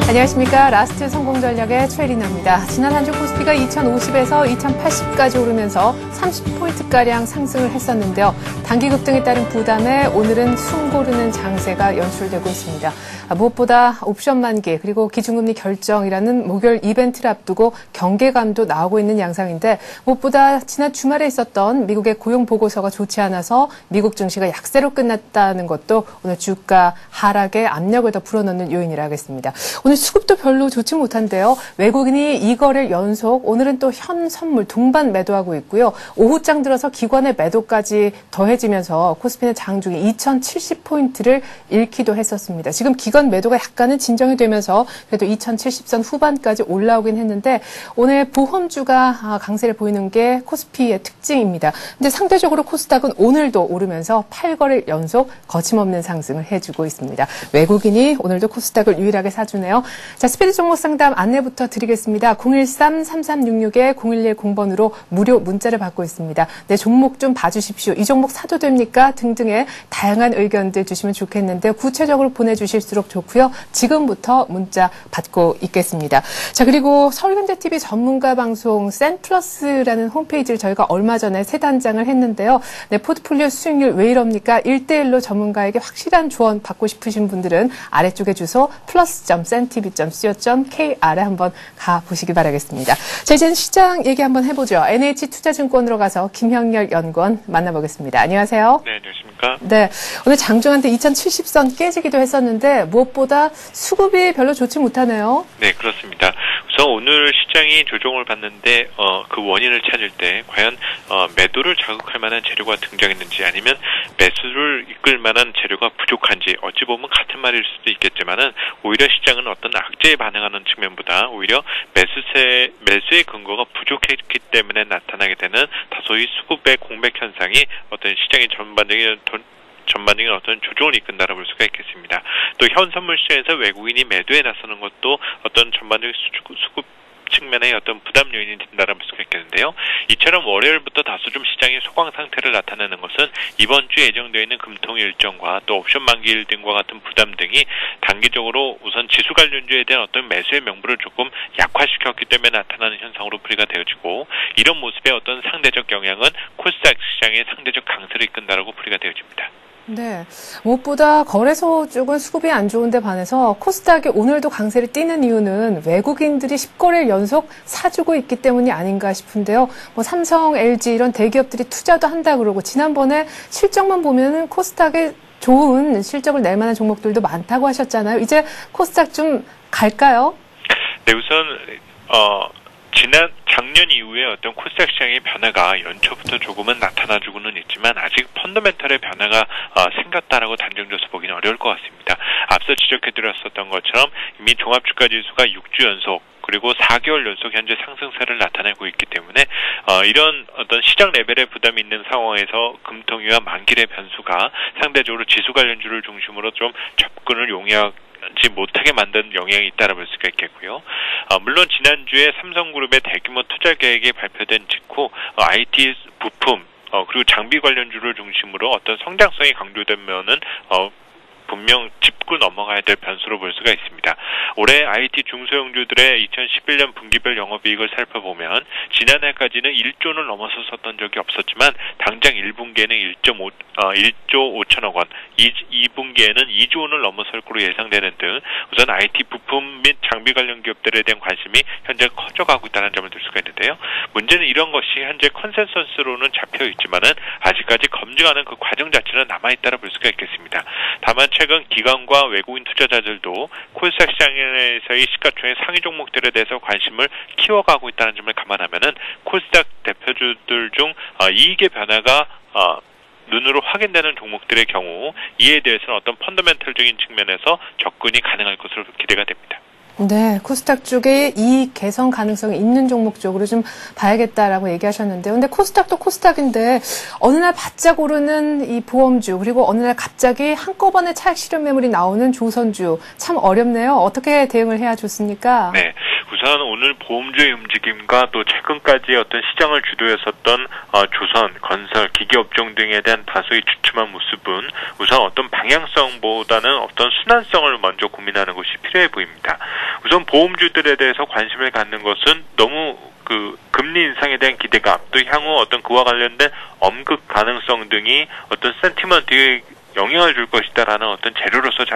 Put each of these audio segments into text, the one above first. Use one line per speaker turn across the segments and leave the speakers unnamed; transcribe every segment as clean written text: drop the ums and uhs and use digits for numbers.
안녕하십니까. 라스트 성공 전략의 최리나입니다. 지난 한 주 코스피가 2050에서 2080까지 오르면서 30포인트가량 상승을 했었는데요. 단기 급등에 따른 부담에 오늘은 숨 고르는 장세가 연출되고 있습니다. 무엇보다 옵션 만기 그리고 기준금리 결정이라는 목요일 이벤트를 앞두고 경계감도 나오고 있는 양상인데 무엇보다 지난 주말에 있었던 미국의 고용 보고서가 좋지 않아서 미국 증시가 약세로 끝났다는 것도 오늘 주가 하락에 압력을 더 불어넣는 요인이라 하겠습니다. 오늘 수급도 별로 좋지 못한데요. 외국인이 2거래일 연속 오늘은 또 현 선물 동반 매도하고 있고요. 오후장 들어서 기관의 매도까지 더해지면서 코스피는 장중에 2070포인트를 잃기도 했었습니다. 지금 기관 매도가 약간은 진정이 되면서 그래도 2070선 후반까지 올라오긴 했는데 오늘 보험주가 강세를 보이는 게 코스피의 특징입니다. 근데 상대적으로 코스닥은 오늘도 오르면서 8거래일 연속 거침없는 상승을 해주고 있습니다. 외국인이 오늘도 코스닥을 유일하게 사주네요. 자, 스피드 종목 상담 안내부터 드리겠습니다. 013-3366-0110번으로 무료 문자를 받고 있습니다. 네, 종목 좀 봐주십시오. 이 종목 사도 됩니까? 등등의 다양한 의견들 주시면 좋겠는데 구체적으로 보내주실수록 좋고요. 지금부터 문자 받고 있겠습니다. 자, 그리고 서울현대TV 전문가 방송 센플러스라는 홈페이지를 저희가 얼마 전에 새 단장을 했는데요. 네, 포트폴리오 수익률 왜 이럽니까? 1대1로 전문가에게 확실한 조언 받고 싶으신 분들은 아래쪽에 주소 plus.centv.co.kr에 한번 가보시기 바라겠습니다. 자, 이제는 시장 얘기 한번 해보죠. NH투자증권으로 가서 김형렬 연구원 만나보겠습니다. 안녕하세요.
네, 안녕하십니까.
네, 오늘 장중한테 2070선 깨지기도 했었는데 무엇보다 수급이 별로 좋지 못하네요.
네, 그렇습니다. 우선 오늘 시장이 조정을 받는데 그 원인을 찾을 때 과연 매도를 자극할 만한 재료가 등장했는지 아니면 매수를 이끌 만한 재료가 부족한지 어찌 보면 같은 말일 수도 있겠지만은 오히려 시장은 어떤 악재에 반응하는 측면보다 오히려 매수의 근거가 부족했기 때문에 나타나게 되는 다소의 수급의 공백 현상이 어떤 시장의 전반적인 어떤 조정을 이끈다라고 볼 수가 있겠습니다. 또 현 선물 시장에서 외국인이 매도에 나서는 것도 어떤 전반적인 수급 측면의 어떤 부담 요인이 된다라고 볼 수가 있겠는데요. 이처럼 월요일부터 다소 좀 시장의 소강 상태를 나타내는 것은 이번 주에 예정되어 있는 금통 일정과 또 옵션 만기일 등과 같은 부담 등이 단기적으로 우선 지수 관련주에 대한 어떤 매수의 명분을 조금 약화시켰기 때문에 나타나는 현상으로 풀이가 되어지고 이런 모습의 어떤 상대적 영향은 코스닥 시장의 상대적 강세를 이끈다라고 풀이가 되어집니다.
네, 무엇보다 거래소 쪽은 수급이 안 좋은데 반해서 코스닥이 오늘도 강세를 띠는 이유는 외국인들이 10거래일 연속 사주고 있기 때문이 아닌가 싶은데요. 뭐 삼성, LG 이런 대기업들이 투자도 한다 그러고 지난번에 실적만 보면은 코스닥에 좋은 실적을 낼 만한 종목들도 많다고 하셨잖아요. 이제 코스닥 좀 갈까요?
네, 우선 작년 이후에 어떤 코스닥 시장의 변화가 연초부터 조금은 나타나주고는 있지만 아직 펀더멘털의 변화가 생겼다라고 단정져서 보기는 어려울 것 같습니다. 앞서 지적해드렸었던 것처럼 이미 종합주가지수가 6주 연속 그리고 4개월 연속 현재 상승세를 나타내고 있기 때문에 이런 어떤 시장 레벨의 부담이 있는 상황에서 금통위와 만기의 변수가 상대적으로 지수 관련주를 중심으로 좀 접근을 용이하지 못하게 만든 영향이 있다고 볼 수가 있겠고요. 물론 지난주에 삼성그룹의 대규모 투자 계획이 발표된 직후 IT 부품 그리고 장비 관련주를 중심으로 어떤 성장성이 강조되면은 분명 짚고 넘어가야 될 변수로 볼 수가 있습니다. 올해 IT 중소형주들의 2011년 분기별 영업이익을 살펴보면 지난해까지는 1조를 넘어섰던 적이 없었지만 당장 1분기에는 1조 5천억 원, 2분기에는 2조 원을 넘어설 것으로 예상되는 등 우선 IT 부품 및 장비 관련 기업들에 대한 관심이 현재 커져가고 있다는 점을 들 수가 있는데요. 문제는 이런 것이 현재 컨센서스로는 잡혀 있지만은 아직까지 검증하는 그 과정 자체는 남아있다고 볼 수가 있겠습니다. 다만 최근 기관과 외국인 투자자들도 코스닥 시장에서의 시가총액 상위 종목들에 대해서 관심을 키워가고 있다는 점을 감안하면은 코스닥 대표주들 중 이익의 변화가 눈으로 확인되는 종목들의 경우 이에 대해서는 어떤 펀더멘털적인 측면에서 접근이 가능할 것으로 기대가 됩니다.
네, 코스닥 쪽에 이익 개선 가능성이 있는 종목 쪽으로 좀 봐야겠다라고 얘기하셨는데요. 근데 코스닥도 코스닥인데 어느 날 바짝 오르는 이 보험주 그리고 어느 날 갑자기 한꺼번에 차익 실현 매물이 나오는 조선주 참 어렵네요. 어떻게 대응을 해야 좋습니까?
네, 우선 오늘 보험주의 움직임과 또 최근까지 어떤 시장을 주도했었던 조선, 건설, 기계업종 등에 대한 다소의 주춤한 모습은 우선 어떤 방향성보다는 어떤 순환성을 먼저 고민하는 것이 필요해 보입니다. 우선 보험주들에 대해서 관심을 갖는 것은 너무 금리 인상에 대한 기대감, 또 향후 어떤 그와 관련된 엄극 가능성 등이 어떤 센티먼트에 영향을 줄 것이다라는 어떤 재료로서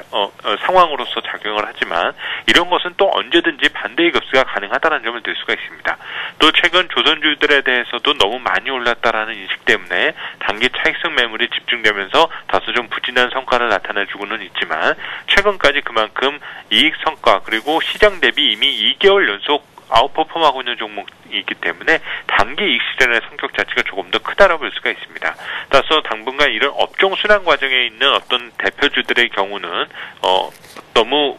상황으로서 작용을 하지만 이런 것은 또 언제든지 반대의 급수가 가능하다는 점을 들 수가 있습니다. 또 최근 조선주들에 대해서도 너무 많이 올랐다라는 인식 때문에 단기 차익성 매물이 집중되면서 다소 좀 부진한 성과를 나타내주고는 있지만 최근까지 그만큼 이익 성과 그리고 시장 대비 이미 2개월 연속 아웃퍼폼하고 있는 종목이기 때문에 단기 이익 실현의 성격 자체가 조금 더 크다라고 볼 수가 있습니다. 따라서 당분간 이런 업종 순환 과정에 있는 어떤 대표주들의 경우는 너무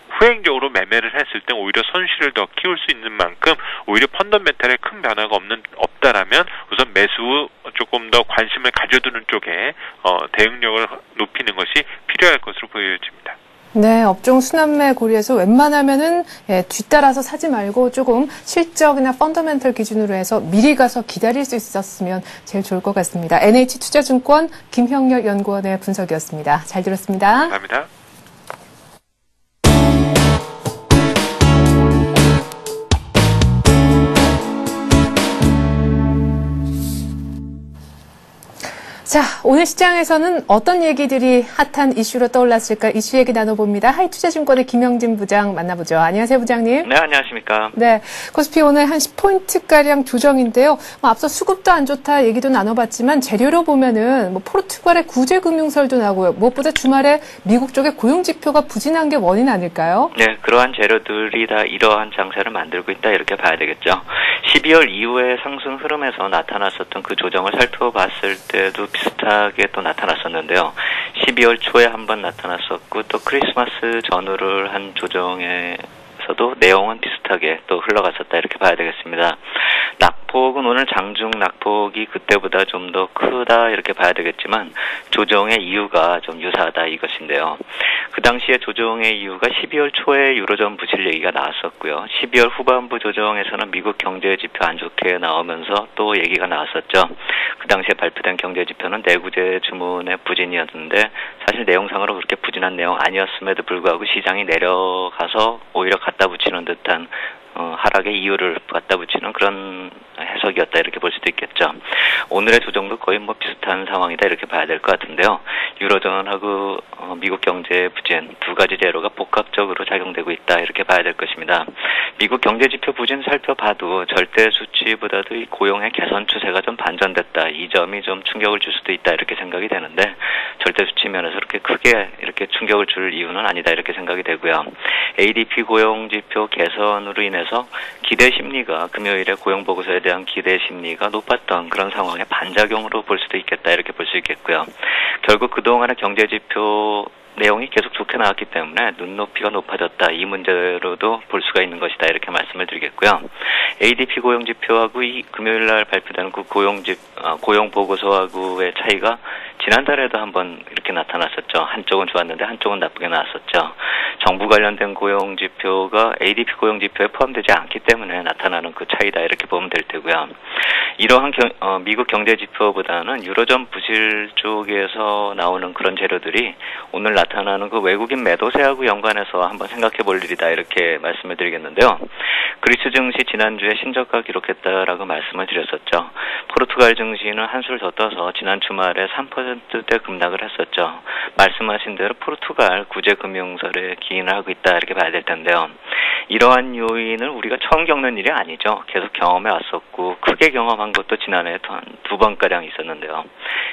후행적으로 매매를 했을 때 오히려 손실을 더 키울 수 있는 만큼 오히려 펀더멘탈에 큰 변화가 없다라면 우선 매수 후 조금 더 관심을 가져두는 쪽에 대응력을 높이는 것이 필요할 것으로 보여집니다.
네, 업종 순환매 고려해서 웬만하면은 뒤따라서 사지 말고 조금 실적이나 펀더멘털 기준으로 해서 미리 가서 기다릴 수 있었으면 제일 좋을 것 같습니다. NH투자증권 김형렬 연구원의 분석이었습니다. 잘 들었습니다.
감사합니다.
자, 오늘 시장에서는 어떤 얘기들이 핫한 이슈로 떠올랐을까? 이슈 얘기 나눠봅니다. 하이투자증권의 김영진 부장 만나보죠. 안녕하세요, 부장님.
네, 안녕하십니까.
네, 코스피 오늘 한 10포인트가량 조정인데요. 앞서 수급도 안 좋다 얘기도 나눠봤지만 재료로 보면은 포르투갈의 구제금융설도 나고요. 무엇보다 주말에 미국 쪽의 고용지표가 부진한 게 원인 아닐까요?
네, 그러한 재료들이 다 이러한 장세를 만들고 있다 이렇게 봐야 되겠죠. 12월 이후의 상승 흐름에서 나타났었던 그 조정을 살펴봤을 때도 비슷하게 또 나타났었는데요. 12월 초에 한번 나타났었고 또 크리스마스 전후를 한 조정에서도 내용은 비슷하게 또 흘러갔었다 이렇게 봐야 되겠습니다. 낙폭은 오늘 장중 낙폭이 그때보다 좀 더 크다 이렇게 봐야 되겠지만 조정의 이유가 좀 유사하다 이것인데요. 그 당시에 조정의 이유가 12월 초에 유로존 부실 얘기가 나왔었고요. 12월 후반부 조정에서는 미국 경제 지표 안 좋게 나오면서 또 얘기가 나왔었죠. 그 당시에 발표된 경제 지표는 내구재 주문의 부진이었는데 사실 내용상으로 그렇게 부진한 내용 아니었음에도 불구하고 시장이 내려가서 오히려 갖다 붙이는 듯한 하락의 이유를 갖다 붙이는 그런 해석이었다 이렇게 볼 수도 있겠죠. 오늘의 조정도 거의 비슷한 상황이다 이렇게 봐야 될 것 같은데요. 유로존하고 미국 경제 부진 두 가지 재료가 복합적으로 작용되고 있다 이렇게 봐야 될 것입니다. 미국 경제 지표 부진 살펴봐도 절대 수치보다도 이 고용의 개선 추세가 좀 반전됐다. 이 점이 좀 충격을 줄 수도 있다 이렇게 생각이 되는데 절대 수치 면에서 그렇게 크게 이렇게 충격을 줄 이유는 아니다 이렇게 생각이 되고요. ADP 고용 지표 개선으로 인해서 기대 심리가 금요일에 고용 보고서에 대한 기대 심리가 높았던 그런 상황의 반작용으로 볼 수도 있겠다 이렇게 볼 수 있겠고요. 결국 그동안의 경제 지표 내용이 계속 좋게 나왔기 때문에 눈높이가 높아졌다. 이 문제로도 볼 수가 있는 것이다. 이렇게 말씀을 드리겠고요. ADP 고용 지표하고 이 금요일 날 발표되는 그 고용 보고서하고의 차이가 지난달에도 한번 이렇게 나타났었죠. 한쪽은 좋았는데 한쪽은 나쁘게 나왔었죠. 정부 관련된 고용 지표가 ADP 고용 지표에 포함되지 않기 때문에 나타나는 그 차이다. 이렇게 보면 될 테고요. 이러한 미국 경제 지표보다는 유로존 부실 쪽에서 나오는 그런 재료들이 오늘 나타나는 그 외국인 매도세하고 연관해서 한번 생각해 볼 일이다 이렇게 말씀을 드리겠는데요. 그리스 증시 지난주에 신저가 기록했다라고 말씀을 드렸었죠. 포르투갈 증시는 한술 더 떠서 지난 주말에 3%대 급락을 했었죠. 말씀하신 대로 포르투갈 구제금융설에 기인을 하고 있다 이렇게 봐야 될 텐데요. 이러한 요인을 우리가 처음 겪는 일이 아니죠. 계속 경험해 왔었고 크게 경험한 것도 지난해 한 2번가량 있었는데요.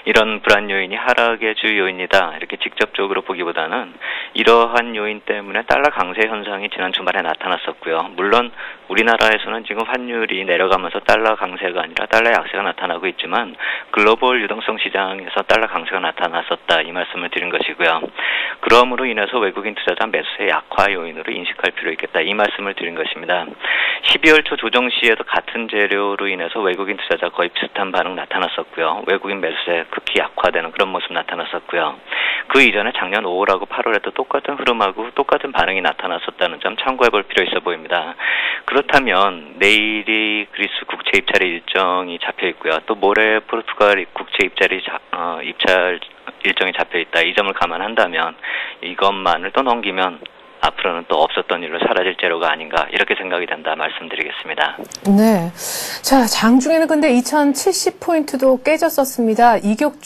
이런 불안 요인이 하락의 주 요인이다 이렇게 직접적으로 보기보다는 이러한 요인 때문에 달러 강세 현상이 지난 주말에 나타났었고요. 물론 우리나라에서는 지금 환율이 내려가면서 달러 강세가 아니라 달러 약세가 나타나고 있지만 글로벌 유동성 시장에서 달러 강세가 나타났었다 이 말씀을 드린 것이고요. 그러므로 인해서 외국인 투자자 매수세 약화 요인으로 인식할 필요 있겠다 이 말씀을 드린 것입니다. 12월 초 조정 시에도 같은 재료로 인해서 외국인 투자자 거의 비슷한 반응 나타났었고요. 외국인 매수세 극히 약화되는 그런 모습 나타났었고요. 그 이전에 작년 5월하고 8월에도 똑같은 흐름하고 똑같은 반응이 나타났었다는 점 참고해 볼 필요 있어 보입니다. 그렇다면 내일이 그리스 국채 입찰의 일정이 잡혀 있고요. 또 모레 포르투갈 국채 입찰 일정이 잡혀 있다. 이 점을 감안한다면 이것만을 또 넘기면 앞으로는 또 없었던 일로 사라질 재료가 아닌가 이렇게 생각이 된다 말씀드리겠습니다.
네. 자, 장중에는 근데 2070포인트도 깨졌었습니다. 이격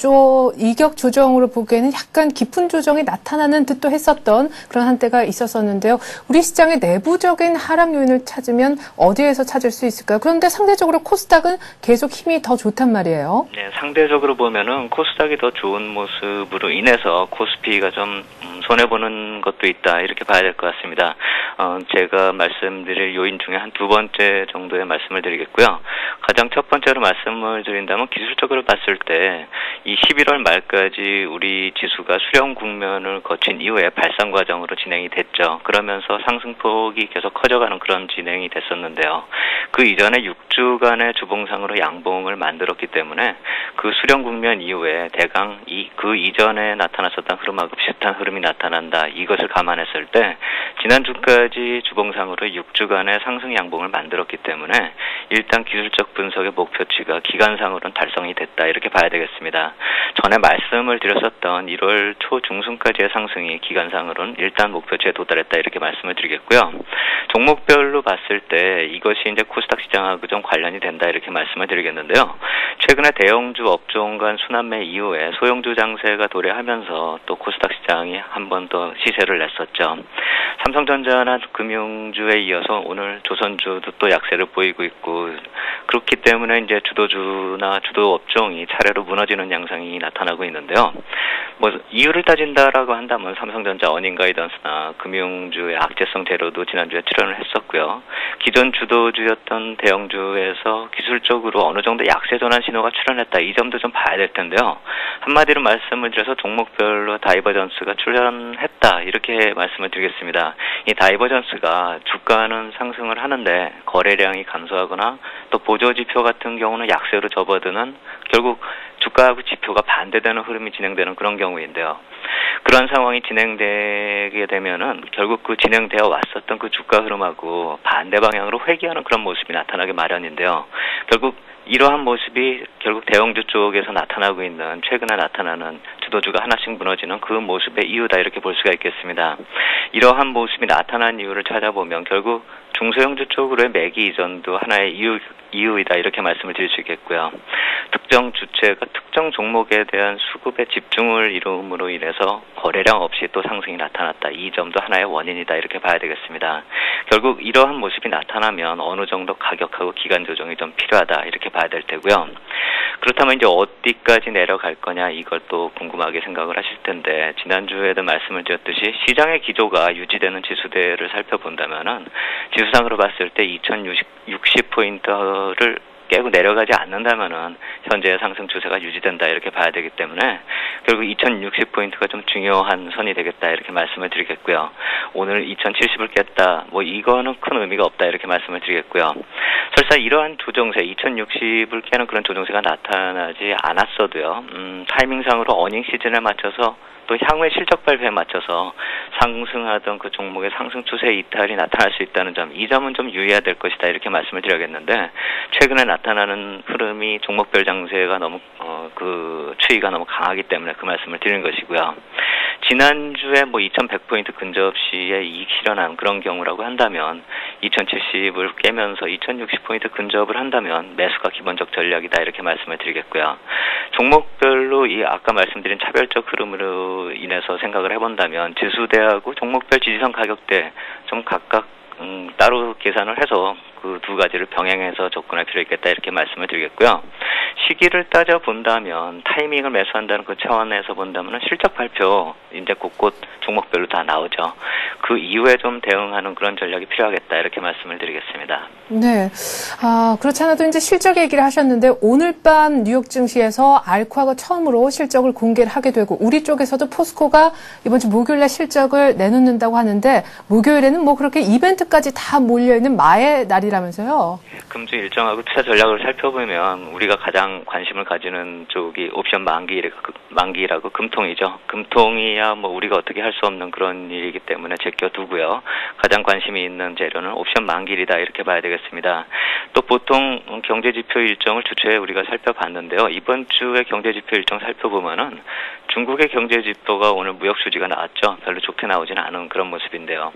조정으로 보기에는 약간 깊은 조정이 나타나는 듯도 했었던 그런 한때가 있었었는데요. 우리 시장의 내부적인 하락 요인을 찾으면 어디에서 찾을 수 있을까요? 그런데 상대적으로 코스닥은 계속 힘이 더 좋단 말이에요.
네, 상대적으로 보면은 코스닥이 더 좋은 모습으로 인해서 코스피가 좀 손해보는 것도 있다 이렇게 봐야 될 것 같습니다. 제가 말씀드릴 요인 중에 한 두 번째 정도의 말씀을 드리겠고요. 가장 첫 번째로 말씀을 드린다면 기술적으로 봤을 때 이 11월 말까지 우리 지수가 수렴 국면을 거친 이후에 발상 과정으로 진행이 됐죠. 그러면서 상승폭이 계속 커져가는 그런 진행이 됐었는데요. 그 이전에 6주간의 주봉상으로 양봉을 만들었기 때문에 그 수렴 국면 이후에 대강 그 이전에 나타났었던 흐름하고 비슷한 흐름이 나타난다. 이것을 감안했을 때 지난주까지 주봉상으로 6주간의 상승 양봉을 만들었기 때문에 일단 기술적 분석의 목표치가 기간상으로는 달성이 됐다 이렇게 봐야 되겠습니다. 전에 말씀을 드렸었던 1월 초 중순까지의 상승이 기간상으로는 일단 목표치에 도달했다 이렇게 말씀을 드리겠고요. 종목별로 봤을 때 이것이 이제 코스닥 시장하고 좀 관련이 된다 이렇게 말씀을 드리겠는데요. 최근에 대형주 업종 간 순환매 이후에 소형주 장세가 도래하면서 또 코스닥 시장이 한 번 더 시세를 냈었죠. 삼성전자나 금융주에 이어서 오늘 조선주도 또 약세를 보이고 있고 그렇기 때문에 이제 주도주나 주도 업종이 차례로 무너지는 양상이 나타나고 있는데요. 뭐 이유를 따진다라고 한다면 삼성전자 어닝 가이던스나 금융주의 악재성 재료도 지난주에 출연을 했었고요. 기존 주도주였던 대형주에서 기술적으로 어느 정도 약세 전환 신호가 출현했다. 이 점도 좀 봐야 될 텐데요. 한마디로 말씀을 드려서 종목별로 다이버전스가 출현했다. 이렇게 말씀을 드리겠습니다. 이 다이버전스가 주가는 상승을 하는데 거래량이 감소하거나 또 보조지표 같은 경우는 약세로 접어드는 결국 주가하고 지표가 반대되는 흐름이 진행되는 그런 경우인데요. 그런 상황이 진행되게 되면은 결국 그 진행되어 왔었던 그 주가 흐름하고 반대 방향으로 회귀하는 그런 모습이 나타나기 마련인데요. 결국 이러한 모습이 결국 대형주 쪽에서 나타나고 있는 최근에 나타나는 주도주가 하나씩 무너지는 그 모습의 이유다 이렇게 볼 수가 있겠습니다. 이러한 모습이 나타난 이유를 찾아보면 결국 중소형주 쪽으로의 매기 이전도 하나의 이유이다 이렇게 말씀을 드릴 수 있겠고요. 특정 주체가 특정 종목에 대한 수급의 집중을 이룸으로 인해서 거래량 없이 또 상승이 나타났다. 이 점도 하나의 원인이다 이렇게 봐야 되겠습니다. 결국 이러한 모습이 나타나면 어느 정도 가격하고 기간 조정이 좀 필요하다 이렇게 봐야 될 테고요. 그렇다면 이제 어디까지 내려갈 거냐 이걸 또 궁금하게 생각을 하실 텐데 지난주에도 말씀을 드렸듯이 시장의 기조가 유지되는 지수대를 살펴본다면은 지수상으로 봤을 때 2060포인트를 깨고 내려가지 않는다면은 현재의 상승 추세가 유지된다 이렇게 봐야 되기 때문에 결국 2060포인트가 좀 중요한 선이 되겠다 이렇게 말씀을 드리겠고요. 오늘 2070을 깼다 뭐 이거는 큰 의미가 없다 이렇게 말씀을 드리겠고요. 설사 이러한 조정세 2060을 깨는 그런 조정세가 나타나지 않았어도요. 타이밍상으로 어닝 시즌에 맞춰서 또 향후의 실적 발표에 맞춰서 상승하던 그 종목의 상승 추세 이탈이 나타날 수 있다는 점, 이 점은 좀 유의해야 될 것이다 이렇게 말씀을 드려야겠는데 최근에 나타나는 흐름이 종목별 장세가 너무 그 추이가 너무 강하기 때문에 그 말씀을 드리는 것이고요. 지난주에 뭐 2100포인트 근접 시에 이익 실현한 그런 경우라고 한다면 2070을 깨면서 2060포인트 근접을 한다면 매수가 기본적 전략이다 이렇게 말씀을 드리겠고요. 종목별로 이 아까 말씀드린 차별적 흐름으로 인해서 생각을 해본다면 지수대하고 종목별 지지선 가격대 좀 각각 따로 계산을 해서 그 두 가지를 병행해서 접근할 필요 있겠다 이렇게 말씀을 드리겠고요. 시기를 따져 본다면 타이밍을 매수한다는 그 차원에서 본다면 실적 발표 이제 곳곳 종목별로 다 나오죠. 그 이후에 좀 대응하는 그런 전략이 필요하겠다 이렇게 말씀을 드리겠습니다.
네. 그렇지 않아도 이제 실적 얘기를 하셨는데 오늘 밤 뉴욕 증시에서 알코아가 처음으로 실적을 공개를 하게 되고 우리 쪽에서도 포스코가 이번 주 목요일에 실적을 내놓는다고 하는데 목요일에는 뭐 그렇게 이벤트까지 다 몰려있는 마의 날이라면서요?
금주 일정하고 투자 전략을 살펴보면 우리가 가장 관심을 가지는 쪽이 옵션 만기라고 금통이죠. 금통이야 뭐 우리가 어떻게 할 수 없는 그런 일이기 때문에 제껴두고요. 가장 관심이 있는 재료는 옵션 만기이다 이렇게 봐야 되겠습니다. 또 보통 경제지표 일정을 주초에 우리가 살펴봤는데요. 이번 주에 경제지표 일정 살펴보면은 중국의 경제지표가 오늘 무역 수지가 나왔죠. 별로 좋게 나오지는 않은 그런 모습인데요.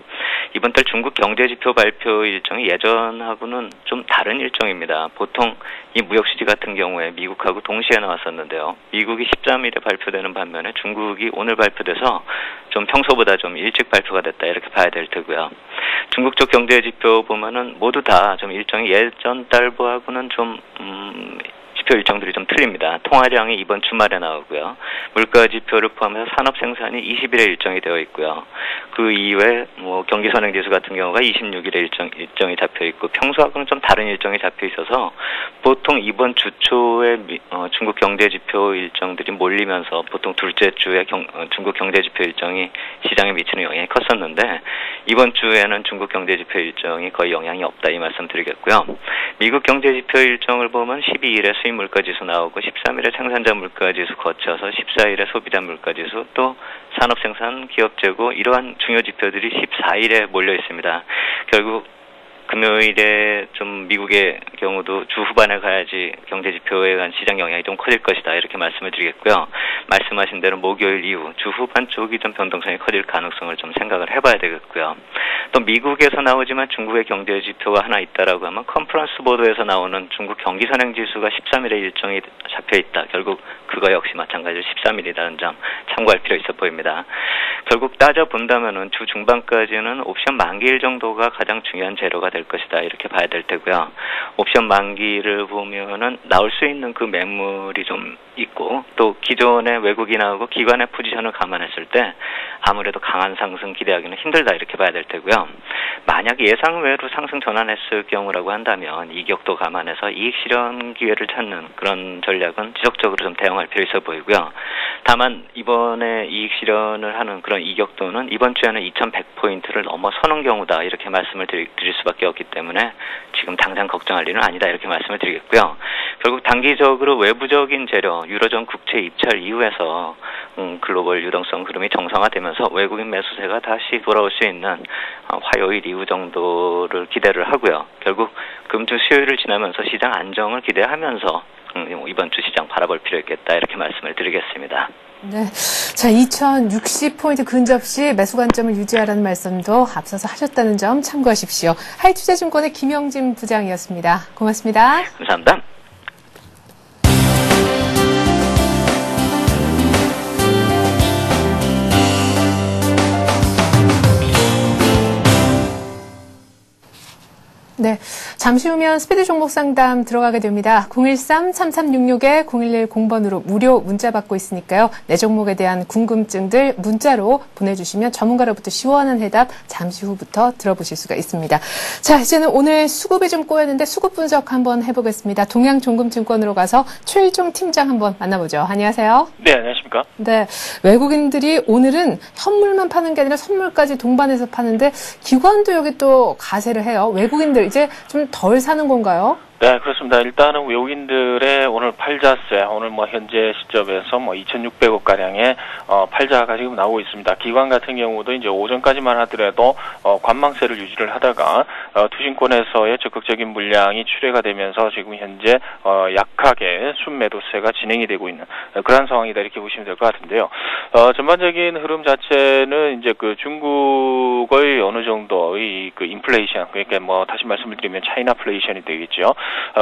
이번 달 중국 경제지표 발표 일정이 예전하고는 좀 다른 일정입니다. 보통 이 무역 수지 같은 경우에 미국하고 동시에 나왔었는데요. 미국이 13일에 발표되는 반면에 중국이 오늘 발표돼서 좀 평소보다 좀 일찍 발표가 됐다 이렇게 봐야 될 테고요. 중국 쪽 경제지표 보면은 모두 다 좀 일정이 예전 달보하고는 좀 지표 일정들이 좀 틀립니다. 통화량이 이번 주말에 나오고요. 물가 지표를 포함해서 산업 생산이 20일에 일정이 되어 있고요. 그 이외에 뭐 경기 선행 지수 같은 경우가 26일에 일정이 잡혀 있고 평소하고는 좀 다른 일정이 잡혀 있어서 보통 이번 주 초에 중국 경제 지표 일정들이 몰리면서 보통 둘째 주에 중국 경제 지표 일정이 시장에 미치는 영향이 컸었는데 이번 주에는 중국 경제 지표 일정이 거의 영향이 없다 이 말씀 드리겠고요. 미국 경제 지표 일정을 보면 12일에 수입 물가 지수 나오고 13일에 생산자 물가 지수 거쳐서 14일에 소비자 물가 지수 또 산업 생산 기업 재고 이러한 중요 지표들이 14일에 몰려 있습니다. 결국 금요일에 좀 미국의 경우도 주 후반에 가야지 경제 지표에 대한 시장 영향이 좀 커질 것이다 이렇게 말씀을 드리겠고요. 말씀하신 대로 목요일 이후 주 후반 쪽이 좀 변동성이 커질 가능성을 좀 생각을 해봐야 되겠고요. 또 미국에서 나오지만 중국의 경제 지표가 하나 있다라고 하면 컨퍼런스 보도에서 나오는 중국 경기 선행 지수가 13일에 일정이 잡혀 있다. 결국 그거 역시 마찬가지로 13일이라는 점 참고할 필요 있어 보입니다. 결국 따져 본다면은 주 중반까지는 옵션 만기일 정도가 가장 중요한 재료가 될 것이다 이렇게 봐야 될 테고요. 옵션 만기를 보면은 나올 수 있는 그 매물이 좀 있고 또 기존의 외국인하고 기관의 포지션을 감안했을 때 아무래도 강한 상승 기대하기는 힘들다 이렇게 봐야 될 테고요. 만약 예상 외로 상승 전환했을 경우라고 한다면 이격도 감안해서 이익 실현 기회를 찾는 그런 전략은 지속적으로 좀 대응할 필요 있어 보이고요. 다만 이번에 이익 실현을 하는 그런 이격도는 이번 주에는 2100포인트를 넘어서는 경우다 이렇게 말씀을 드릴 수밖에 없기 때문에 지금 당장 걱정할 일은 아니다 이렇게 말씀을 드리겠고요. 결국 단기적으로 외부적인 재료 유로존 국채 입찰 이후에서 글로벌 유동성 흐름이 정상화되면서 외국인 매수세가 다시 돌아올 수 있는 화요일 이후 정도를 기대를 하고요. 결국 금주 수요일을 지나면서 시장 안정을 기대하면서 이번 주 시장 바라볼 필요 있겠다 이렇게 말씀을 드리겠습니다.
네, 자 2060포인트 근접 시 매수 관점을 유지하라는 말씀도 앞서서 하셨다는 점 참고하십시오. 하이투자증권의 김영진 부장이었습니다. 고맙습니다.
감사합니다.
네, 잠시 후면 스피드 종목 상담 들어가게 됩니다. 013-3366-0110번으로 무료 문자 받고 있으니까요. 내 종목에 대한 궁금증들 문자로 보내주시면 전문가로부터 시원한 해답 잠시 후부터 들어보실 수가 있습니다. 자, 이제는 오늘 수급이 좀 꼬였는데 수급 분석 한번 해보겠습니다. 동양종금증권으로 가서 최일종 팀장 한번 만나보죠. 안녕하세요.
네, 안녕하십니까.
네, 외국인들이 오늘은 현물만 파는 게 아니라 선물까지 동반해서 파는데 기관도 여기 또 가세를 해요. 외국인들 이제 좀 덜 사는 건가요?
네, 그렇습니다. 일단은 외국인들의 오늘 팔자세, 오늘 뭐 현재 시점에서 뭐 2,600억 가량의 팔자가 지금 나오고 있습니다. 기관 같은 경우도 이제 오전까지만 하더라도 관망세를 유지를 하다가 투신권에서의 적극적인 물량이 출회가 되면서 지금 현재 약하게 순매도세가 진행이 되고 있는 그런 상황이다 이렇게 보시면 될 것 같은데요. 전반적인 흐름 자체는 이제 그 중국의 어느 정도의 그 인플레이션, 그러니까 뭐 다시 말씀을 드리면 차이나플레이션이 되겠죠.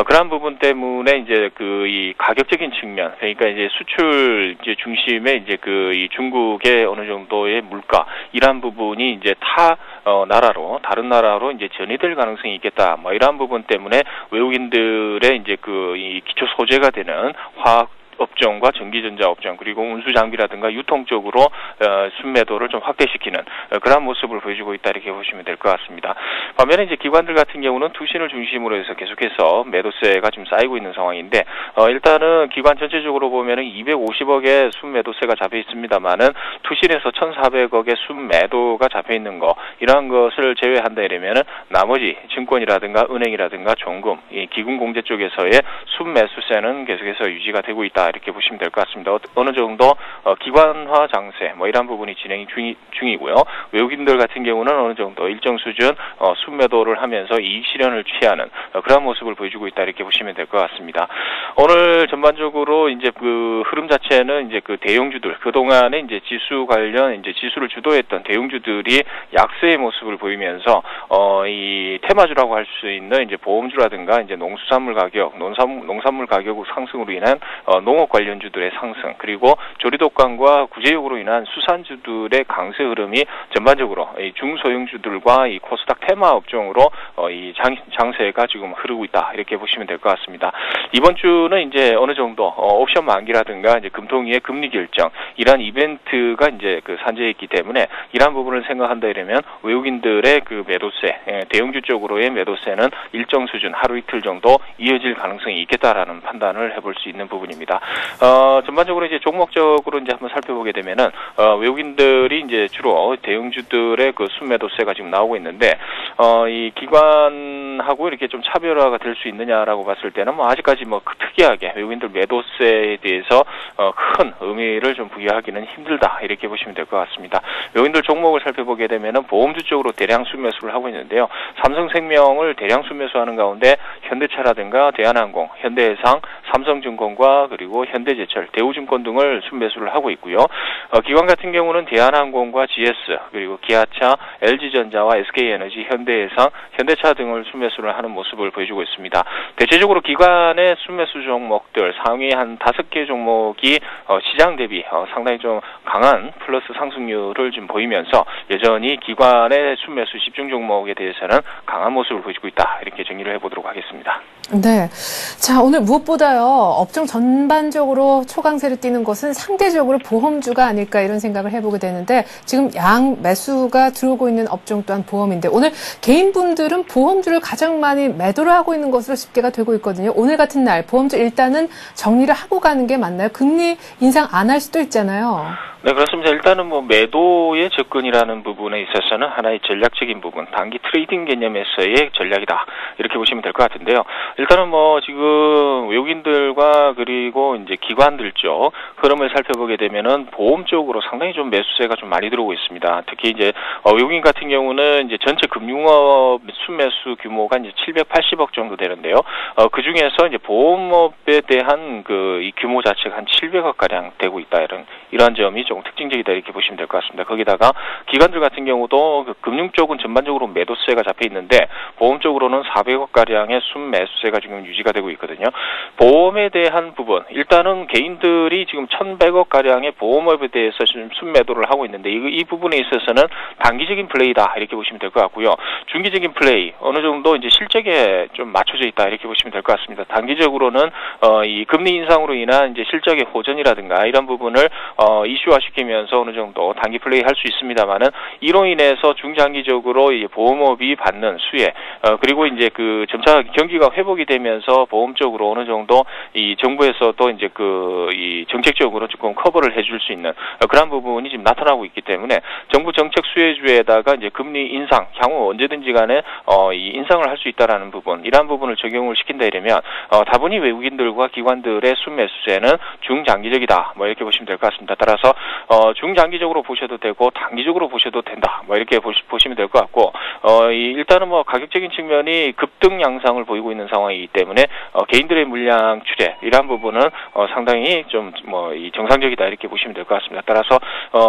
그런 부분 때문에 이제 이 가격적인 측면, 그러니까 이제 수출 이제 중심의 이제 이 중국의 어느 정도의 물가, 이러한 부분이 이제 다른 나라로 이제 전이될 가능성이 있겠다. 뭐 이러한 부분 때문에 외국인들의 이제 이 기초 소재가 되는 화학 업종과 전기전자 업종 그리고 운수장비라든가 유통 쪽으로 순매도를 좀 확대시키는 그런 모습을 보여주고 있다 이렇게 보시면 될 것 같습니다. 반면에 이제 기관들 같은 경우는 투신을 중심으로 해서 계속해서 매도세가 좀 쌓이고 있는 상황인데 일단은 기관 전체적으로 보면은 250억의 순매도세가 잡혀 있습니다만은 투신에서 1,400억의 순매도가 잡혀 있는 거 이러한 것을 제외한다 이러면은 나머지 증권이라든가 은행이라든가 종금, 이 기금공제 쪽에서의 순매수세는 계속해서 유지가 되고 있다 이렇게 보시면 될 것 같습니다. 어느 정도 기관화 장세 뭐 이런 부분이 진행이 중이고요. 외국인들 같은 경우는 어느 정도 일정 수준 순매도를 하면서 이익 실현을 취하는 그런 모습을 보여주고 있다 이렇게 보시면 될 것 같습니다. 오늘 전반적으로 이제 그 흐름 자체는 이제 그 대형주들 그동안에 이제 지수 관련 이제 지수를 주도했던 대형주들이 약세의 모습을 보이면서 이 테마주라고 할 수 있는 이제 보험주라든가 이제 농수산물 가격, 농산물 가격 상승으로 인한 농업 관련주들의 상승 그리고 조리독감과 구제역으로 인한 수산주들의 강세 흐름이 전반적으로 이 중소형주들과 이 코스닥 테마 업종으로 이 장세가 지금 흐르고 있다 이렇게 보시면 될 것 같습니다. 이번 주는 이제 어느 정도 옵션 만기라든가 이제 금통위의 금리 결정 이러한 이벤트가 이제 그 산재했기 때문에 이러한 부분을 생각한다 이러면 외국인들의 그 매도세 대형주 쪽으로의 매도세는 일정 수준 하루 이틀 정도 이어질 가능성이 있겠다라는 판단을 해볼 수 있는 부분입니다. 전반적으로 이제 종목적으로 이제 한번 살펴보게 되면은 외국인들이 이제 주로 대형주들의 그 순매도세가 지금 나오고 있는데 이 기관하고 이렇게 좀 차별화가 될 수 있느냐라고 봤을 때는 뭐 아직까지 뭐 특이하게 외국인들 매도세에 대해서 큰 의미를 좀 부여하기는 힘들다 이렇게 보시면 될 것 같습니다. 외국인들 종목을 살펴보게 되면은 보험주 쪽으로 대량 순매수를 하고 있는데요. 삼성생명을 대량 순매수하는 가운데 현대차라든가 대한항공, 현대해상, 삼성증권과 그리고 현대제철, 대우증권 등을 순매수를 하고 있고요. 기관 같은 경우는 대한항공과 GS 그리고 기아차, LG전자와 SK에너지, 현대해상, 현대차 등을 순매수를 하는 모습을 보여주고 있습니다. 대체적으로 기관의 순매수 종목들 상위 한 5개 종목이 시장 대비 상당히 좀 강한 플러스 상승률을 지금 보이면서 여전히 기관의 순매수 집중 종목에 대해서는 강한 모습을 보여주고 있다. 이렇게 정리를 해보도록 하겠습니다.
네. 자, 오늘 무엇보다요, 업종 전반적으로 초강세를 띠는 것은 상대적으로 보험주가 아닐까 이런 생각을 해보게 되는데 지금 양 매수가 들어오고 있는 업종 또한 보험인데 오늘 개인분들은 보험주를 가장 많이 매도를 하고 있는 것으로 집계가 되고 있거든요. 오늘 같은 날 보험주 일단은 정리를 하고 가는 게 맞나요? 금리 인상 안 할 수도 있잖아요.
네, 그렇습니다. 일단은 뭐 매도의 접근이라는 부분에 있어서는 하나의 전략적인 부분, 단기 트레이딩 개념에서의 전략이다. 이렇게 보시면 될 것 같은데요. 일단은 뭐 지금 외국인들과 그리고 이제 기관들 쪽 흐름을 살펴보게 되면은 보험 쪽으로 상당히 좀 매수세가 좀 많이 들어오고 있습니다. 특히 이제 외국인 같은 경우는 이제 전체 금융업 순매수 규모가 이제 780억 정도 되는데요. 그 중에서 이제 보험업에 대한 그 이 규모 자체가 한 700억 가량 되고 있다. 이러한 점이 조금 특징적이다 이렇게 보시면 될 것 같습니다. 거기다가 기관들 같은 경우도 그 금융 쪽은 전반적으로 매도세가 잡혀 있는데 보험 쪽으로는 400억 가량의 순매수세가 지금 유지가 되고 있거든요. 보험에 대한 부분 일단은 개인들이 지금 1,100억 가량의 보험업에 대해서 지금 순매도를 하고 있는데 이 부분에 있어서는 단기적인 플레이다 이렇게 보시면 될 것 같고요. 중기적인 플레이 어느 정도 이제 실적에 좀 맞춰져 있다 이렇게 보시면 될 것 같습니다. 단기적으로는 이 금리 인상으로 인한 이제 실적의 호전이라든가 이런 부분을 이슈화시키면서 어느 정도 단기 플레이 할 수 있습니다만은 이로 인해서 중장기적으로 이 보험업이 받는 수혜 그리고 이제 그 점차 경기가 회복이 되면서 보험 쪽으로 어느 정도 이 정부에서도 이제 그 이 정책적으로 조금 커버를 해줄 수 있는 그런 부분이 지금 나타나고 있기 때문에 정부 정책 수혜주에다가 이제 금리 인상 향후 언제든지 간에 이 인상을 할 수 있다라는 부분 이러한 부분을 적용을 시킨다 이러면 다분히 외국인들과 기관들의 순매수세는 중장기적이다 뭐 이렇게 보시면 될 것 같습니다. 따라서 중장기적으로 보셔도 되고 단기적으로 보셔도 된다 뭐 이렇게 보시면 될 것 같고 일단은 뭐 가격적인 측면이 급등 양상을 보이고 있는 상황이기 때문에 개인들의 물량 출회 이러한 부분은 상당히 좀 뭐 이 정상적이다 이렇게 보시면 될 것 같습니다. 따라서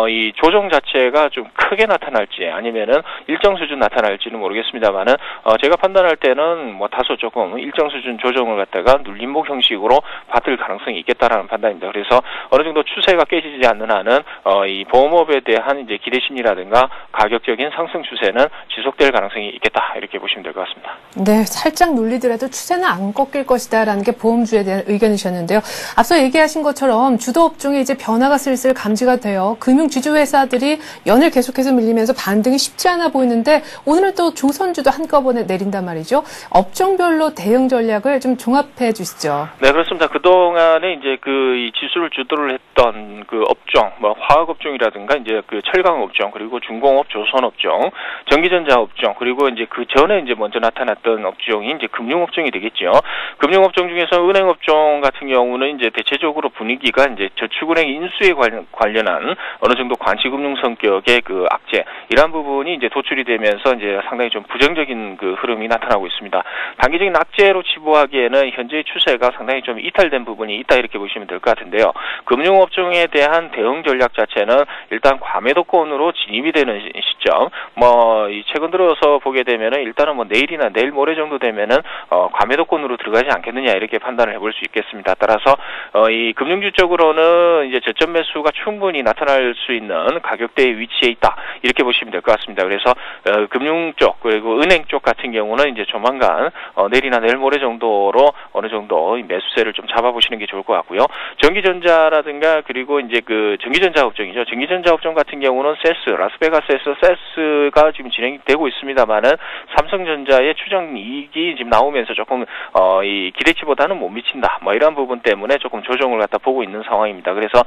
이 조정 자체가 좀 크게 나타날지 아니면은 일정 수준 나타날지는 모르겠습니다만은 제가 판단할 때는 뭐 다소 조금 일정 수준 조정을 갖다가 눌림목 형식으로 받을 가능성이 있겠다라는 판단입니다. 그래서 어느 정도 추세가 깨지지 않는 한은 되면은 이 보험업에 대한 이제 기대 심리라든가 가격적인 상승 추세는 지속될 가능성이 있겠다 이렇게 보시면 될 것 같습니다.
네, 살짝 눌리더라도 추세는 안 꺾일 것이다라는 게 보험주에 대한 의견이셨는데요. 앞서 얘기하신 것처럼 주도 업종에 이제 변화가 슬슬 감지가 돼요. 금융 지주 회사들이 연일 계속해서 밀리면서 반등이 쉽지 않아 보이는데 오늘은 또 조선주도 한꺼번에 내린단 말이죠. 업종별로 대응 전략을 좀 종합해 주시죠.
네, 그렇습니다. 그동안에 이제 이 지수를 주도를 했던 그 업종, 뭐 화학 업종이라든가 이제 그 철강 업종, 그리고 중공업, 조선 업종, 전기전자 업종, 그리고 이제 그 전에 이제 먼저 나타났던 업종이 이제 금융 업종이 되겠죠. 금융 업종 중에서 은행 업종 같은 경우는 이제 대체적으로 분위기가 이제 저축은행 인수에 관련한 어느 정도 관시금융 성격의 그 악재, 이러한 부분이 이제 도출이 되면서 이제 상당히 좀 부정적인 그 흐름이 나타나고 있습니다. 단기적인 악재로 치부하기에는 현재의 추세가 상당히 좀 이탈된 부분이 있다 이렇게 보시면 될 것 같은데요. 금융업종에 대한 대응 전략 자체는 일단 과매도권으로 진입이 되는 시점, 최근 들어서 보게 되면은 일단은 내일이나 내일 모레 정도 되면은 과매도권으로 들어가지 않겠느냐 이렇게 판단을 해볼 수 있겠습니다. 따라서 이 금융주 쪽으로는 이제 저점 매수가 충분히 나타날 수 있는 가격대의 위치에 있다 이렇게 보시면 될 것 같습니다. 그래서 금융 쪽 그리고 은행 쪽 같은 경우는 이제 조만간 내일이나 내일 모레 정도로 어느 정도 매수세를 좀 잡아보시는 게 좋을 것 같고요. 전기전자라든가 그리고 이제 그 전기전자 업종이죠. 전기전자 업종 같은 경우는 라스베가스에서 세스가 지금 진행이 되고 있습니다만은 삼성전자의 추정 이익이 지금 나오면서 조금 이 기대치보다는 못 미친다. 이런 부분 때문에 조금 조정을 갖다 보고 있는 상황입니다. 그래서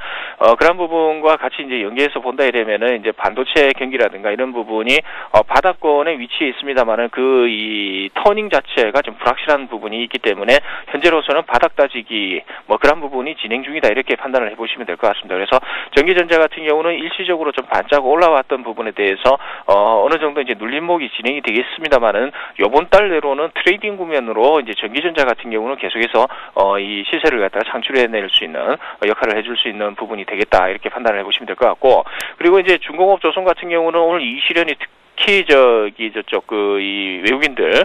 그런 부분과 같이 이제 연계해서 본다 이러면은 이제 반도체 경기라든가 이런 부분이 바닥권에 위치해 있습니다만은 이 터닝 자체가 좀 불확실한 부분이 있기 때문에 현재로서는 바닥 따지기 그런 부분이 진행 중이다 이렇게 판단을 해보시면 될 것 같습니다. 그래서 전기전자 같은 경우는 일시적으로 좀 반짝 올라왔던 부분에 대해서 어느 정도 이제 눌림목이 진행이 되겠습니다만은 이번 달 내로는 트레이딩 국면으로 이제 전기전자 같은 경우는 계속해서 이 시세를 갖다가 창출해낼 수 있는 역할을 해줄 수 있는 부분이 되겠다 이렇게 판단을 해보시면 될 것 같고, 그리고 이제 중공업 조선 같은 경우는 오늘 이 시련이 특히 저쪽 이 외국인들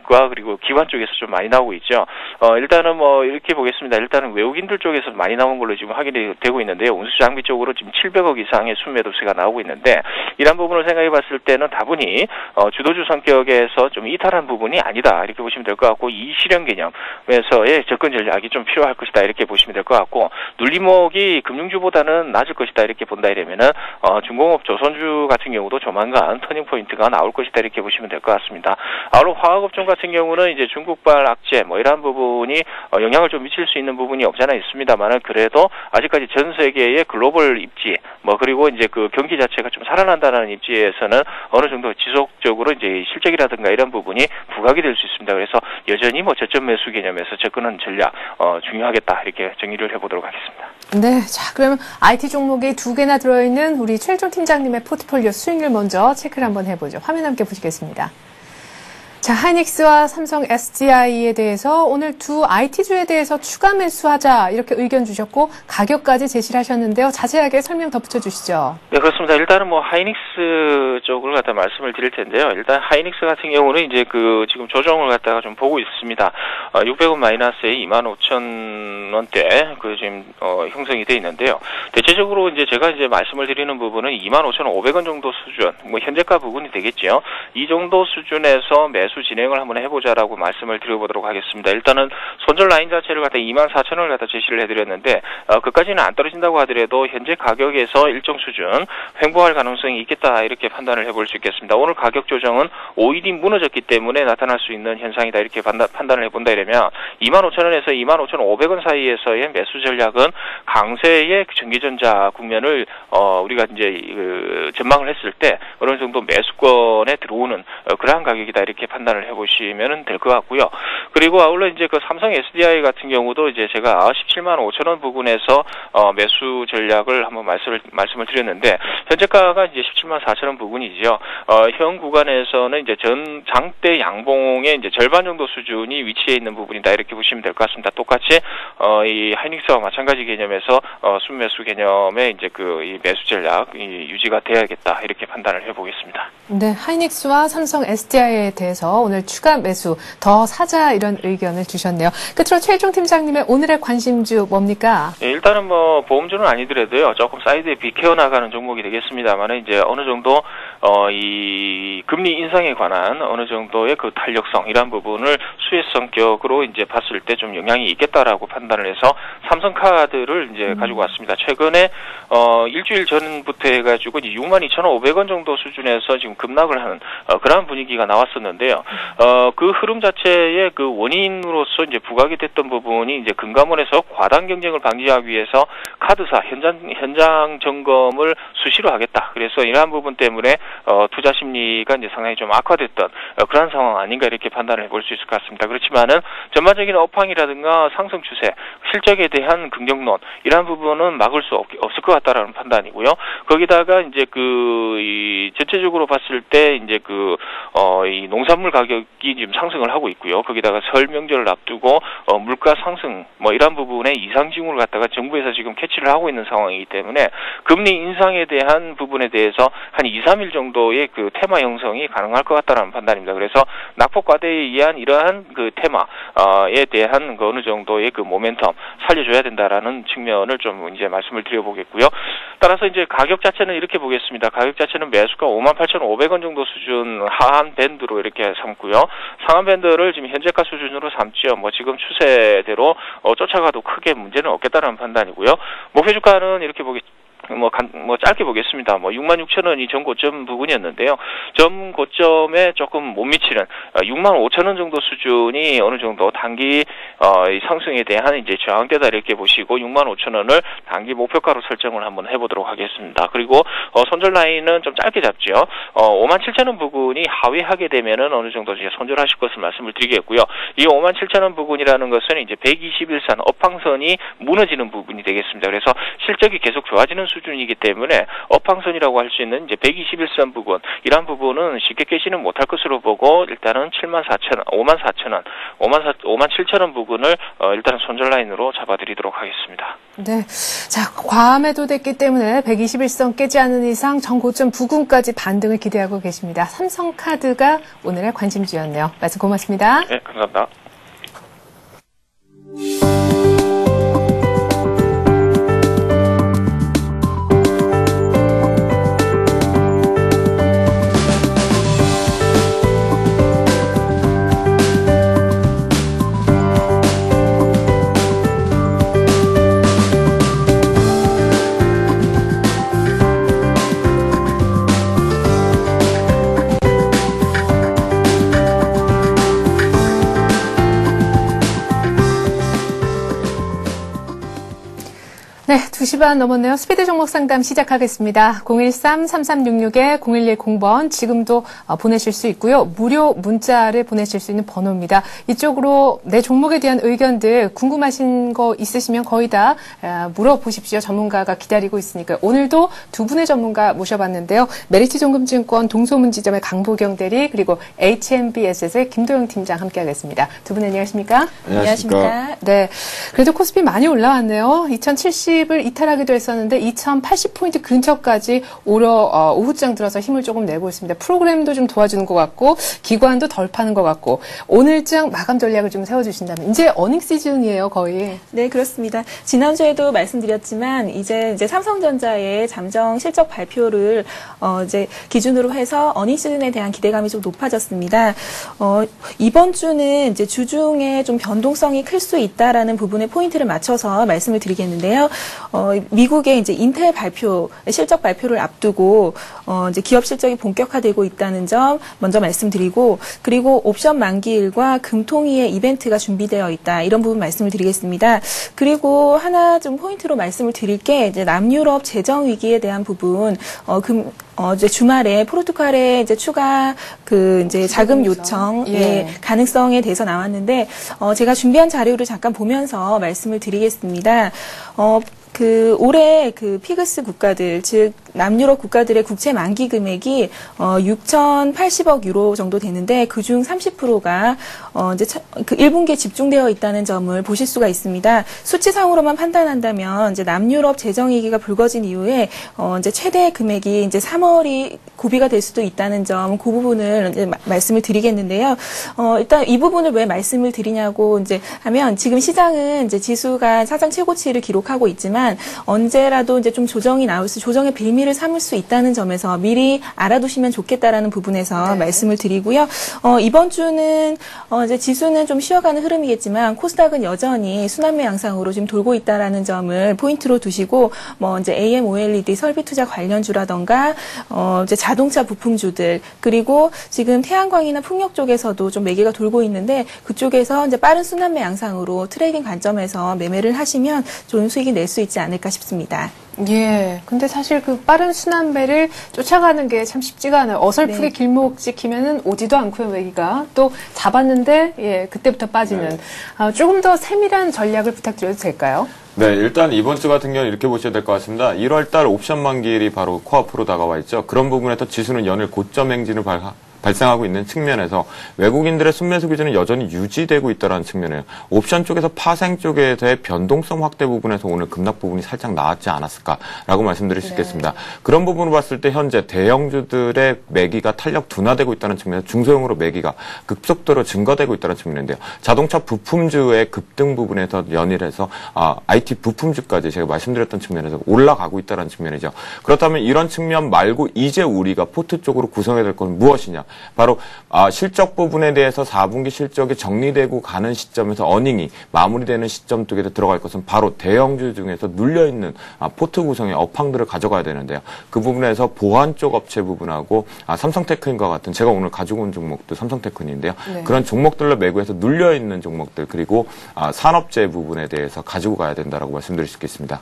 그와 그리고 기관 쪽에서 좀 많이 나오고 있죠. 일단은 이렇게 보겠습니다. 일단은 외국인들 쪽에서 많이 나온 걸로 지금 확인이 되고 있는데요. 운수 장비 쪽으로 지금 700억 이상의 순매도세가 나오고 있는데 이런 부분을 생각해 봤을 때는 다분히 주도주 성격에서 좀 이탈한 부분이 아니다 이렇게 보시면 될 것 같고, 이 실현 개념에서의 접근 전략이 좀 필요할 것이다 이렇게 보시면 될 것 같고, 눌림목이 금융주보다는 낮을 것이다 이렇게 본다 이러면은 중공업 조선주 같은 경우도 조만간 터닝 포인트가 나올 것이다 이렇게 보시면 될 것 같습니다. 아울러 화학업종 같은 경우는 이제 중국발 악재 이런 부분이 영향을 좀 미칠 수 있는 부분이 없잖아 있습니다만은 그래도 아직까지 전 세계의 글로벌 입지 그리고 이제 그 경기 자체가 좀 살아난다는 입지에서는 어느 정도 지속적으로 이제 실적이라든가 이런 부분이 부각이 될 수 있습니다. 그래서 여전히 저점 매수 개념에서 접근하는 전략 중요하겠다 이렇게 정리를 해보도록 하겠습니다.
네, 자 그럼 IT 종목이 2개나 들어있는 우리 최일종 팀장님의 포트폴리오 수익률 먼저 체크를 한번 해보죠. 화면 함께 보시겠습니다. 자, 하이닉스와 삼성 SDI에 대해서 오늘 두 IT주에 대해서 추가 매수하자 이렇게 의견 주셨고 가격까지 제시를 하셨는데요. 자세하게 설명 덧붙여 주시죠. 네,
그렇습니다. 일단은 하이닉스 쪽을 갖다 말씀을 드릴 텐데요. 일단 하이닉스 같은 경우는 이제 지금 조정을 갖다가 좀 보고 있습니다. 600원 마이너스에 25,000원대 지금 형성이 돼 있는데요. 대체적으로 이제 제가 이제 말씀을 드리는 부분은 25,500원 정도 수준, 현재가 부분이 되겠죠. 이 정도 수준에서 매수 진행을 한번 해보자라고 말씀을 드려보도록 하겠습니다. 일단은 손절 라인 자체를 갖다 24,000원을 갖다 제시를 해드렸는데 그까지는 안 떨어진다고 하더라도 현재 가격에서 일정 수준 횡보할 가능성이 있겠다 이렇게 판단을 해볼 수 있겠습니다. 오늘 가격 조정은 오일이 무너졌기 때문에 나타날 수 있는 현상이다 이렇게 판단을 해본다 이러면 25,000원에서 25,500원 사이에서의 매수 전략은 강세의 전기전자 국면을 우리가 이제 전망을 했을 때 어느 정도 매수권에 들어오는 그러한 가격이다 이렇게 판단을 해보시면 될 것 같고요. 그리고 아울러 이제 삼성 SDI 같은 경우도 이제 제가 17만 5천 원 부근에서 매수 전략을 한번 말씀을 드렸는데 현재가가 이제 17만 4천 원 부근이죠. 현 구간에서는 이제 장대 양봉의 이제 절반 정도 수준이 위치해 있는 부분이다 이렇게 보시면 될 것 같습니다. 똑같이 이 하이닉스와 마찬가지 개념에서 순매수 개념의 이제 이 매수 전략 유지가 돼야겠다 이렇게 판단을 해보겠습니다.
네, 하이닉스와 삼성 SDI에 대해서 오늘 추가 매수 더 사자 이런 의견을 주셨네요. 끝으로 최일종 팀장님의 오늘의 관심주 뭡니까?
예, 일단은 뭐 보험주는 아니더라도요 조금 사이드에 비켜어 나가는 종목이 되겠습니다만 이제 어느 정도 이 금리 인상에 관한 어느 정도의 그 탄력성 이런 부분을 수혜 성격으로 이제 봤을 때 좀 영향이 있겠다라고 판단을 해서 삼성카드를 이제 가지고 왔습니다. 최근에 일주일 전부터 해가지고 62,500원 정도 수준에서 지금 급락을 하는 그러한 분위기가 나왔었는데요. 그 흐름 자체의 그 원인으로서 이제 부각이 됐던 부분이 이제 금감원에서 과당 경쟁을 방지하기 위해서 카드사 현장 점검을 수시로 하겠다. 그래서 이러한 부분 때문에 투자 심리가 이제 상당히 좀 악화됐던 그런 상황 아닌가 이렇게 판단을 해볼 수 있을 것 같습니다. 그렇지만은 전반적인 업황이라든가 상승 추세, 실적에 대한 긍정론 이러한 부분은 막을 수 없을 것 같다라는 판단이고요. 거기다가 이제 전체적으로 봤을 때 이제 이 농산물 가격이 지금 상승을 하고 있고요. 거기다가 설 명절을 앞두고 물가 상승 뭐 이런 부분에 이상 징후를 갖다가 정부에서 지금 캐치를 하고 있는 상황이기 때문에 금리 인상에 대한 부분에 대해서 한 2, 3일 정도의 그 테마 형성이 가능할 것 같다는 판단입니다. 그래서 낙폭 과대에 의한 이러한 그 테마에 대한 그 어느 정도의 그 모멘텀 살려줘야 된다라는 측면을 좀 이제 말씀을 드려보겠고요. 따라서 이제 가격 자체는 이렇게 보겠습니다. 가격 자체는 매수가 58,500원 정도 수준 하한 밴드로 이렇게 삼고요. 상한 밴드를 지금 현재가 수준으로 삼지요. 뭐 지금 추세대로 쫓아가도 크게 문제는 없겠다는 판단이고요. 목표 주가는 이렇게 짧게 보겠습니다. 66,000원이 전 고점 부분이었는데요. 전 고점에 조금 못 미치는 65,000원 정도 수준이 어느 정도 단기 상승에 대한 이제 저항대다 이렇게 보시고 65,000원을 단기 목표가로 설정을 한번 해보도록 하겠습니다. 그리고 손절 라인은 좀 짧게 잡죠. 57,000원 부분이 하회하게 되면은 어느 정도 이제 손절하실 것을 말씀을 드리겠고요. 이 57,000원 부분이라는 것은 이제 121선 업황선이 무너지는 부분이 되겠습니다. 그래서 실적이 계속 좋아지는 수준이기 때문에 업황선이라고 할 수 있는 이제 121선 부분 이런 부분은 쉽게 깨지는 못할 것으로 보고 일단은 54,000원, 57,000원 부분을 일단은 손절 라인으로 잡아드리도록 하겠습니다.
네, 자 과매도됐기 때문에 121선 깨지 않는 이상 전 고점 부근까지 반등을 기대하고 계십니다. 삼성카드가 오늘의 관심주였네요. 말씀 고맙습니다.
네, 감사합니다.
네, 2시 반 넘었네요. 스피드 종목 상담 시작하겠습니다. 013-3366-0110번 지금도 보내실 수 있고요. 무료 문자를 보내실 수 있는 번호입니다. 이쪽으로 내 종목에 대한 의견들 궁금하신 거 있으시면 거의 다 물어보십시오. 전문가가 기다리고 있으니까요. 오늘도 두 분의 전문가 모셔봤는데요. 메리츠종금증권 동소문지점의 강보경 대리 그리고 HMBS의 김도영 팀장 함께하겠습니다. 두 분 안녕하십니까?
안녕하십니까?
네, 그래도 코스피 많이 올라왔네요. 2070을 이탈하기도 했었는데 2080포인트 근처까지 오후장 들어서 힘을 조금 내고 있습니다. 프로그램도 좀 도와주는 것 같고 기관도 덜 파는 것 같고 오늘장 마감 전략을 좀 세워주신다면 이제 어닝 시즌이에요 거의.
네, 그렇습니다. 지난주에도 말씀드렸지만 이제 삼성전자의 잠정 실적 발표를 이제 기준으로 해서 어닝 시즌에 대한 기대감이 좀 높아졌습니다. 이번 주는 이제 주중에 좀 변동성이 클 수 있다라는 부분에 포인트를 맞춰서 말씀을 드리겠는데요. 미국의 이제 인텔 실적 발표를 앞두고 이제 기업 실적이 본격화되고 있다는 점 먼저 말씀드리고 그리고 옵션 만기일과 금통위의 이벤트가 준비되어 있다 이런 부분 말씀을 드리겠습니다. 그리고 하나 좀 포인트로 말씀을 드릴 게 이제 남유럽 재정 위기에 대한 부분 이제 주말에 포르투갈의 이제 추가 이제 자금 요청 가능성에 대해서 나왔는데 제가 준비한 자료를 잠깐 보면서 말씀을 드리겠습니다. 올해 피그스 국가들, 즉 남유럽 국가들의 국채 만기 금액이 6,080억 유로 정도 되는데 그중 30%가 이제 그 1분기에 집중되어 있다는 점을 보실 수가 있습니다. 수치상으로만 판단한다면 이제 남유럽 재정위기가 불거진 이후에 이제 최대 금액이 이제 3월이 고비가 될 수도 있다는 점, 그 부분을 이제 말씀을 드리겠는데요. 일단 이 부분을 왜 말씀을 드리냐고 이제 하면 지금 시장은 이제 지수가 사상 최고치를 기록하고 있지만 언제라도 이제 좀 조정이 나올 수, 조정의 빌미를 삼을 수 있다는 점에서 미리 알아두시면 좋겠다라는 부분에서 말씀을 드리고요. 이번 주는 이제 지수는 좀 쉬어가는 흐름이겠지만 코스닥은 여전히 순환매 양상으로 지금 돌고 있다라는 점을 포인트로 두시고 뭐 이제 AM, OLED 설비 투자 관련주라던가 이제 자동차 부품주들 그리고 지금 태양광이나 풍력 쪽에서도 좀 매개가 돌고 있는데 그쪽에서 이제 빠른 순환매 양상으로 트레이딩 관점에서 매매를 하시면 좋은 수익이 낼 수 있지 않을까 싶습니다.
예. 근데 사실 그 빠른 순환매를 쫓아가는 게 참 쉽지가 않아요. 어설프게 길목 찍히면은 오지도 않고요, 매기가. 또 잡았는데, 예, 그때부터 빠지는. 조금 더 세밀한 전략을 부탁드려도 될까요?
네, 일단 이번 주 같은 경우는 이렇게 보셔야 될 것 같습니다. 1월 달 옵션 만기일이 바로 코앞으로 다가와 있죠. 그런 부분에서 지수는 연일 고점 행진을 발생하고 있는 측면에서 외국인들의 순매수 기준은 여전히 유지되고 있다는 측면이에요. 옵션 쪽에서 파생 쪽에서의 변동성 확대 부분에서 오늘 급락 부분이 살짝 나왔지 않았을까라고 말씀드릴 수 있겠습니다. 그런 부분을 봤을 때 현재 대형주들의 매기가 탄력 둔화되고 있다는 측면에서 중소형으로 매기가 급속도로 증가되고 있다는 측면인데요. 자동차 부품주의 급등 부분에서 연일해서 IT 부품주까지 제가 말씀드렸던 측면에서 올라가고 있다는 측면이죠. 그렇다면 이런 측면 말고 이제 우리가 포트 쪽으로 구성해야 될 것은 무엇이냐? 바로 실적 부분에 대해서 4분기 실적이 정리되고 가는 시점에서 어닝이 마무리되는 시점 쪽에 들어갈 것은 바로 대형주 중에서 눌려있는 포트 구성의 업황들을 가져가야 되는데요. 그 부분에서 보안 쪽 업체 부분하고 삼성테크인과 같은 제가 오늘 가지고 온 종목도 삼성테크인인데요. 네. 그런 종목들로 매구해서 눌려있는 종목들 그리고 산업재 부분에 대해서 가지고 가야 된다라고 말씀드릴 수 있겠습니다.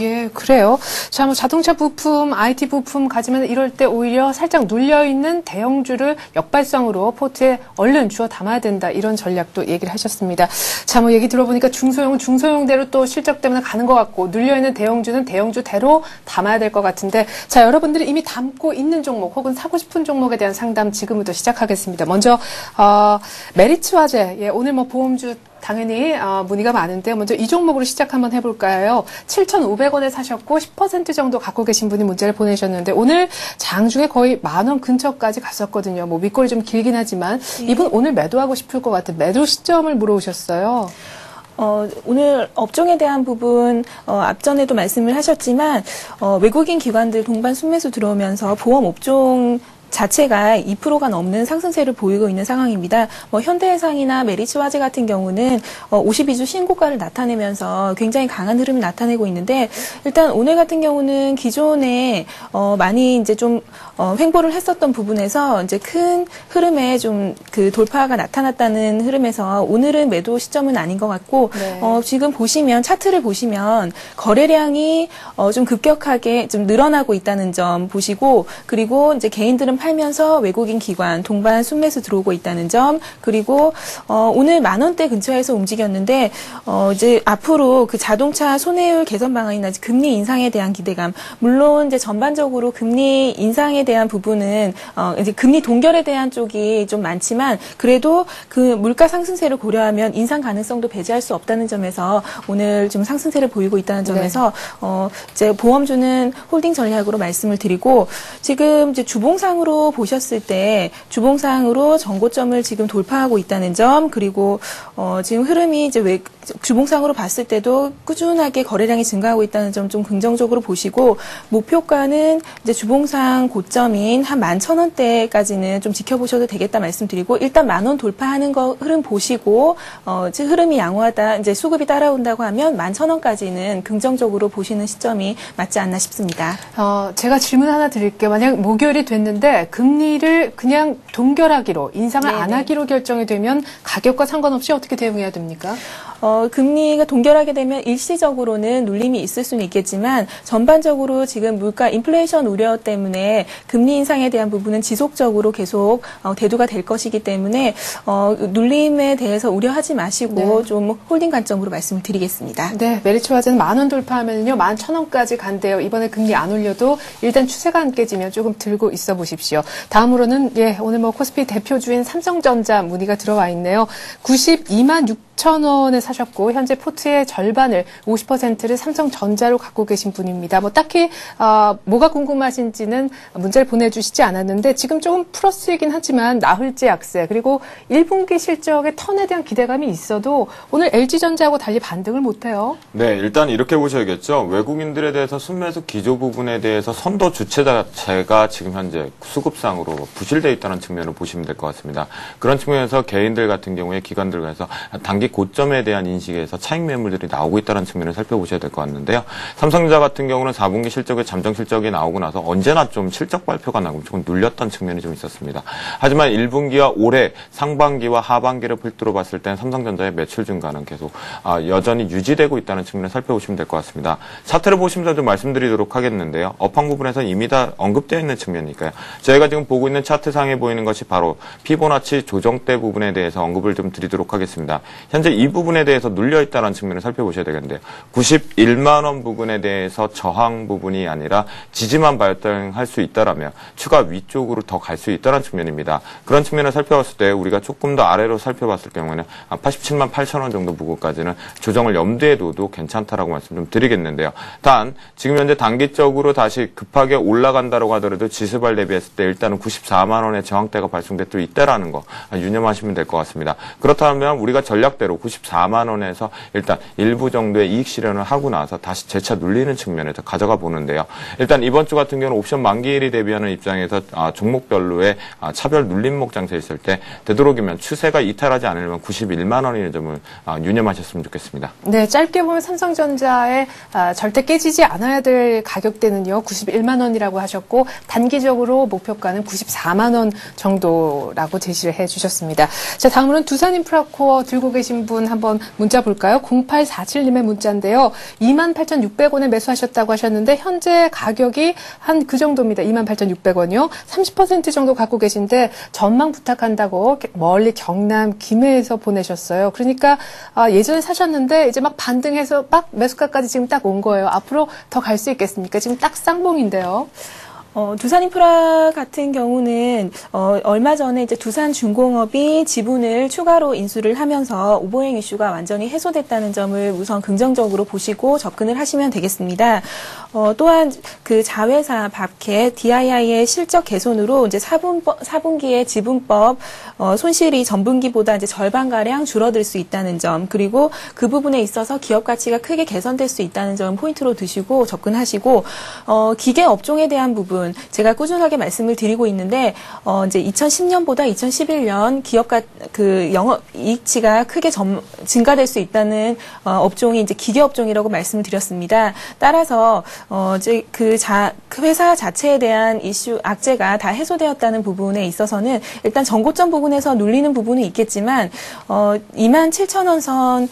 예, 그래요. 자, 뭐 자동차 부품, IT 부품 가지면 이럴 때 오히려 살짝 눌려있는 대형주를 역발상으로 포트에 얼른 주워 담아야 된다. 이런 전략도 얘기를 하셨습니다. 자, 뭐 얘기 들어보니까 중소형은 중소형대로 또 실적 때문에 가는 것 같고 눌려있는 대형주는 대형주대로 담아야 될 것 같은데 자, 여러분들이 이미 담고 있는 종목 혹은 사고 싶은 종목에 대한 상담 지금부터 시작하겠습니다. 먼저 메리츠 화재, 예, 오늘 뭐 보험주 당연히 문의가 많은데 먼저 이 종목으로 시작 한번 해볼까요? 7,500원에 사셨고 10% 정도 갖고 계신 분이 문자를 보내셨는데 오늘 장중에 거의 10,000원 근처까지 갔었거든요. 뭐 밑거리 좀 길긴 하지만 이분 오늘 매도하고 싶을 것 같은 매도 시점을 물어오셨어요.
오늘 업종에 대한 부분 앞전에도 말씀을 하셨지만 외국인 기관들 동반 순매수 들어오면서 보험 업종 자체가 2%가 넘는 상승세를 보이고 있는 상황입니다. 뭐 현대해상이나 메리츠 화재 같은 경우는 52주 신고가를 나타내면서 굉장히 강한 흐름을 나타내고 있는데 일단 오늘 같은 경우는 기존에 많이 이제 좀 횡보를 했었던 부분에서 이제 큰 흐름에 좀 그 돌파가 나타났다는 흐름에서 오늘은 매도 시점은 아닌 것 같고 네. 지금 보시면 차트를 보시면 거래량이 좀 급격하게 좀 늘어나고 있다는 점 보시고 그리고 이제 개인들은 팔면서 외국인 기관 동반 순매수 들어오고 있다는 점 그리고 오늘 10,000원대 근처에서 움직였는데 이제 앞으로 그 자동차 손해율 개선 방안이나 금리 인상에 대한 기대감 물론 이제 전반적으로 금리 인상에 대한 부분은 이제 금리 동결에 대한 쪽이 좀 많지만 그래도 그 물가 상승세를 고려하면 인상 가능성도 배제할 수 없다는 점에서 오늘 좀 상승세를 보이고 있다는 점에서 이제 보험주는 홀딩 전략으로 말씀을 드리고 지금 이제 주봉상으로 보셨을 때 주봉상으로 전고점을 지금 돌파하고 있다는 점 그리고 지금 흐름이 이제 주봉상으로 봤을 때도 꾸준하게 거래량이 증가하고 있다는 점 좀 긍정적으로 보시고 목표가는 이제 주봉상 고점인 한 11,000원대까지는 좀 지켜보셔도 되겠다 말씀드리고 일단 10,000원 돌파하는 거 흐름 보시고 이제 흐름이 양호하다 이제 수급이 따라온다고 하면 11,000원까지는 긍정적으로 보시는 시점이 맞지 않나 싶습니다.
제가 질문 하나 드릴게요. 만약 목요일이 됐는데 금리를 그냥 동결하기로 인상을 네네. 안 하기로 결정이 되면 가격과 상관없이 어떻게 대응해야 됩니까?
금리가 동결하게 되면 일시적으로는 눌림이 있을 수는 있겠지만 전반적으로 지금 물가 인플레이션 우려 때문에 금리 인상에 대한 부분은 지속적으로 계속 대두가 될 것이기 때문에 눌림에 대해서 우려하지 마시고
네.
좀 홀딩 관점으로 말씀을 드리겠습니다.
네, 메리츠 화재는 10,000원 돌파하면요 11,000원까지 간대요. 이번에 금리 안 올려도 일단 추세가 안 깨지면 조금 들고 있어 보십시오. 다음으로는 오늘 코스피 대표주인 삼성전자 문의가 들어와 있네요. 92만 6,000원에 사셨고 현재 포트의 절반을 50%를 삼성전자로 갖고 계신 분입니다. 딱히 뭐가 궁금하신지는 문자를 보내주시지 않았는데 지금 조금 플러스이긴 하지만 나흘째 약세 그리고 1분기 실적의 턴에 대한 기대감이 있어도 오늘 LG전자하고 달리 반등을 못해요.
네, 일단 이렇게 보셔야겠죠. 외국인들에 대해서 순매수 기조 부분에 대해서 선도 주체 자체가 지금 현재 수급상으로 부실되어 있다는 측면을 보시면 될 것 같습니다. 그런 측면에서 개인들 같은 경우에 기관들과에서 단기 고점에 대한 인식에서 차익 매물들이 나오고 있다는 측면을 살펴보셔야 될 것 같는데요. 삼성전자 같은 경우는 4분기 실적에 잠정 실적이 나오고 나서 언제나 좀 실적 발표가 나고 조금 눌렸던 측면이 좀 있었습니다. 하지만 1분기와 올해 상반기와 하반기를 필두로 봤을 땐 삼성전자의 매출 증가는 계속 여전히 유지되고 있다는 측면을 살펴보시면 될 것 같습니다. 차트를 보시면서 좀 말씀드리도록 하겠는데요. 업황 부분에서 이미 다 언급되어 있는 측면이니까요. 저희가 지금 보고 있는 차트상에 보이는 것이 바로 피보나치 조정대 부분에 대해서 언급을 좀 드리도록 하겠습니다. 현재 이 부분에 대해서 눌려있다는 측면을 살펴보셔야 되겠는데요. 91만 원 부분에 대해서 저항 부분이 아니라 지지만 발생할 수 있다라면 추가 위쪽으로 더 갈 수 있다는 측면입니다. 그런 측면을 살펴봤을 때 우리가 조금 더 아래로 살펴봤을 경우에는 87만 8천 원 정도 부분까지는 조정을 염두에 둬도 괜찮다라고 말씀 좀 드리겠는데요. 단 지금 현재 단기적으로 다시 급하게 올라간다고 하더라도 지수발 대비했을 때 일단은 94만 원의 저항대가 발생될 수 있다라는 거 유념하시면 될 것 같습니다. 그렇다면 우리가 전략대로 94만 원에서 일단 일부 정도의 이익 실현을 하고 나서 다시 재차 눌리는 측면에서 가져가 보는데요. 일단 이번 주 같은 경우는 옵션 만기일이 대비하는 입장에서 종목별로의 차별 눌림목 장세 있을 때 되도록이면 추세가 이탈하지 않으려면 91만 원의 점을 유념하셨으면 좋겠습니다.
네, 짧게 보면 삼성전자의 절대 깨지지 않아야 될 가격대는요 91만 원이라고 하셨고 단기적으로 목표가는 94만 원 정도라고 제시를 해주셨습니다. 자, 다음으로는 두산인프라코어 들고 계신 분 한번 문자 볼까요? 0847님의 문자인데요. 28,600원에 매수하셨다고 하셨는데 현재 가격이 한 그 정도입니다. 28,600원이요. 30% 정도 갖고 계신데 전망 부탁한다고 멀리 경남 김해에서 보내셨어요. 그러니까 예전에 사셨는데 이제 막 반등해서 막 매수가까지 지금 딱 온 거예요. 앞으로 더 갈 수 있겠습니까? 지금 딱 쌍봉인데요.
두산인프라 같은 경우는 얼마 전에 이제 두산중공업이 지분을 추가로 인수를 하면서 오보행 이슈가 완전히 해소됐다는 점을 우선 긍정적으로 보시고 접근을 하시면 되겠습니다. 또한 그 자회사 밥캣 DII의 실적 개선으로 이제 4분기에 지분법 손실이 전분기보다 이제 절반가량 줄어들 수 있다는 점, 그리고 그 부분에 있어서 기업 가치가 크게 개선될 수 있다는 점 포인트로 두시고 접근하시고, 기계 업종에 대한 부분 제가 꾸준하게 말씀을 드리고 있는데 이제 2010년보다 2011년 기업가 그 영업 이익치가 크게 증가될 수 있다는 업종이 이제 기계 업종이라고 말씀을 드렸습니다. 따라서 이제 그 회사 자체에 대한 이슈 악재가 다 해소되었다는 부분에 있어서는 일단 전고점 부분에서 눌리는 부분은 있겠지만 27,000원 선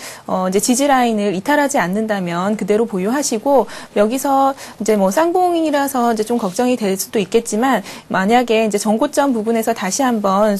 이제 지지 라인을 이탈하지 않는다면 그대로 보유하시고, 여기서 이제 뭐 쌍봉이라서 이제 좀 걱정이 될 수도 있겠지만 만약에 이제 전고점 부분에서 다시 한번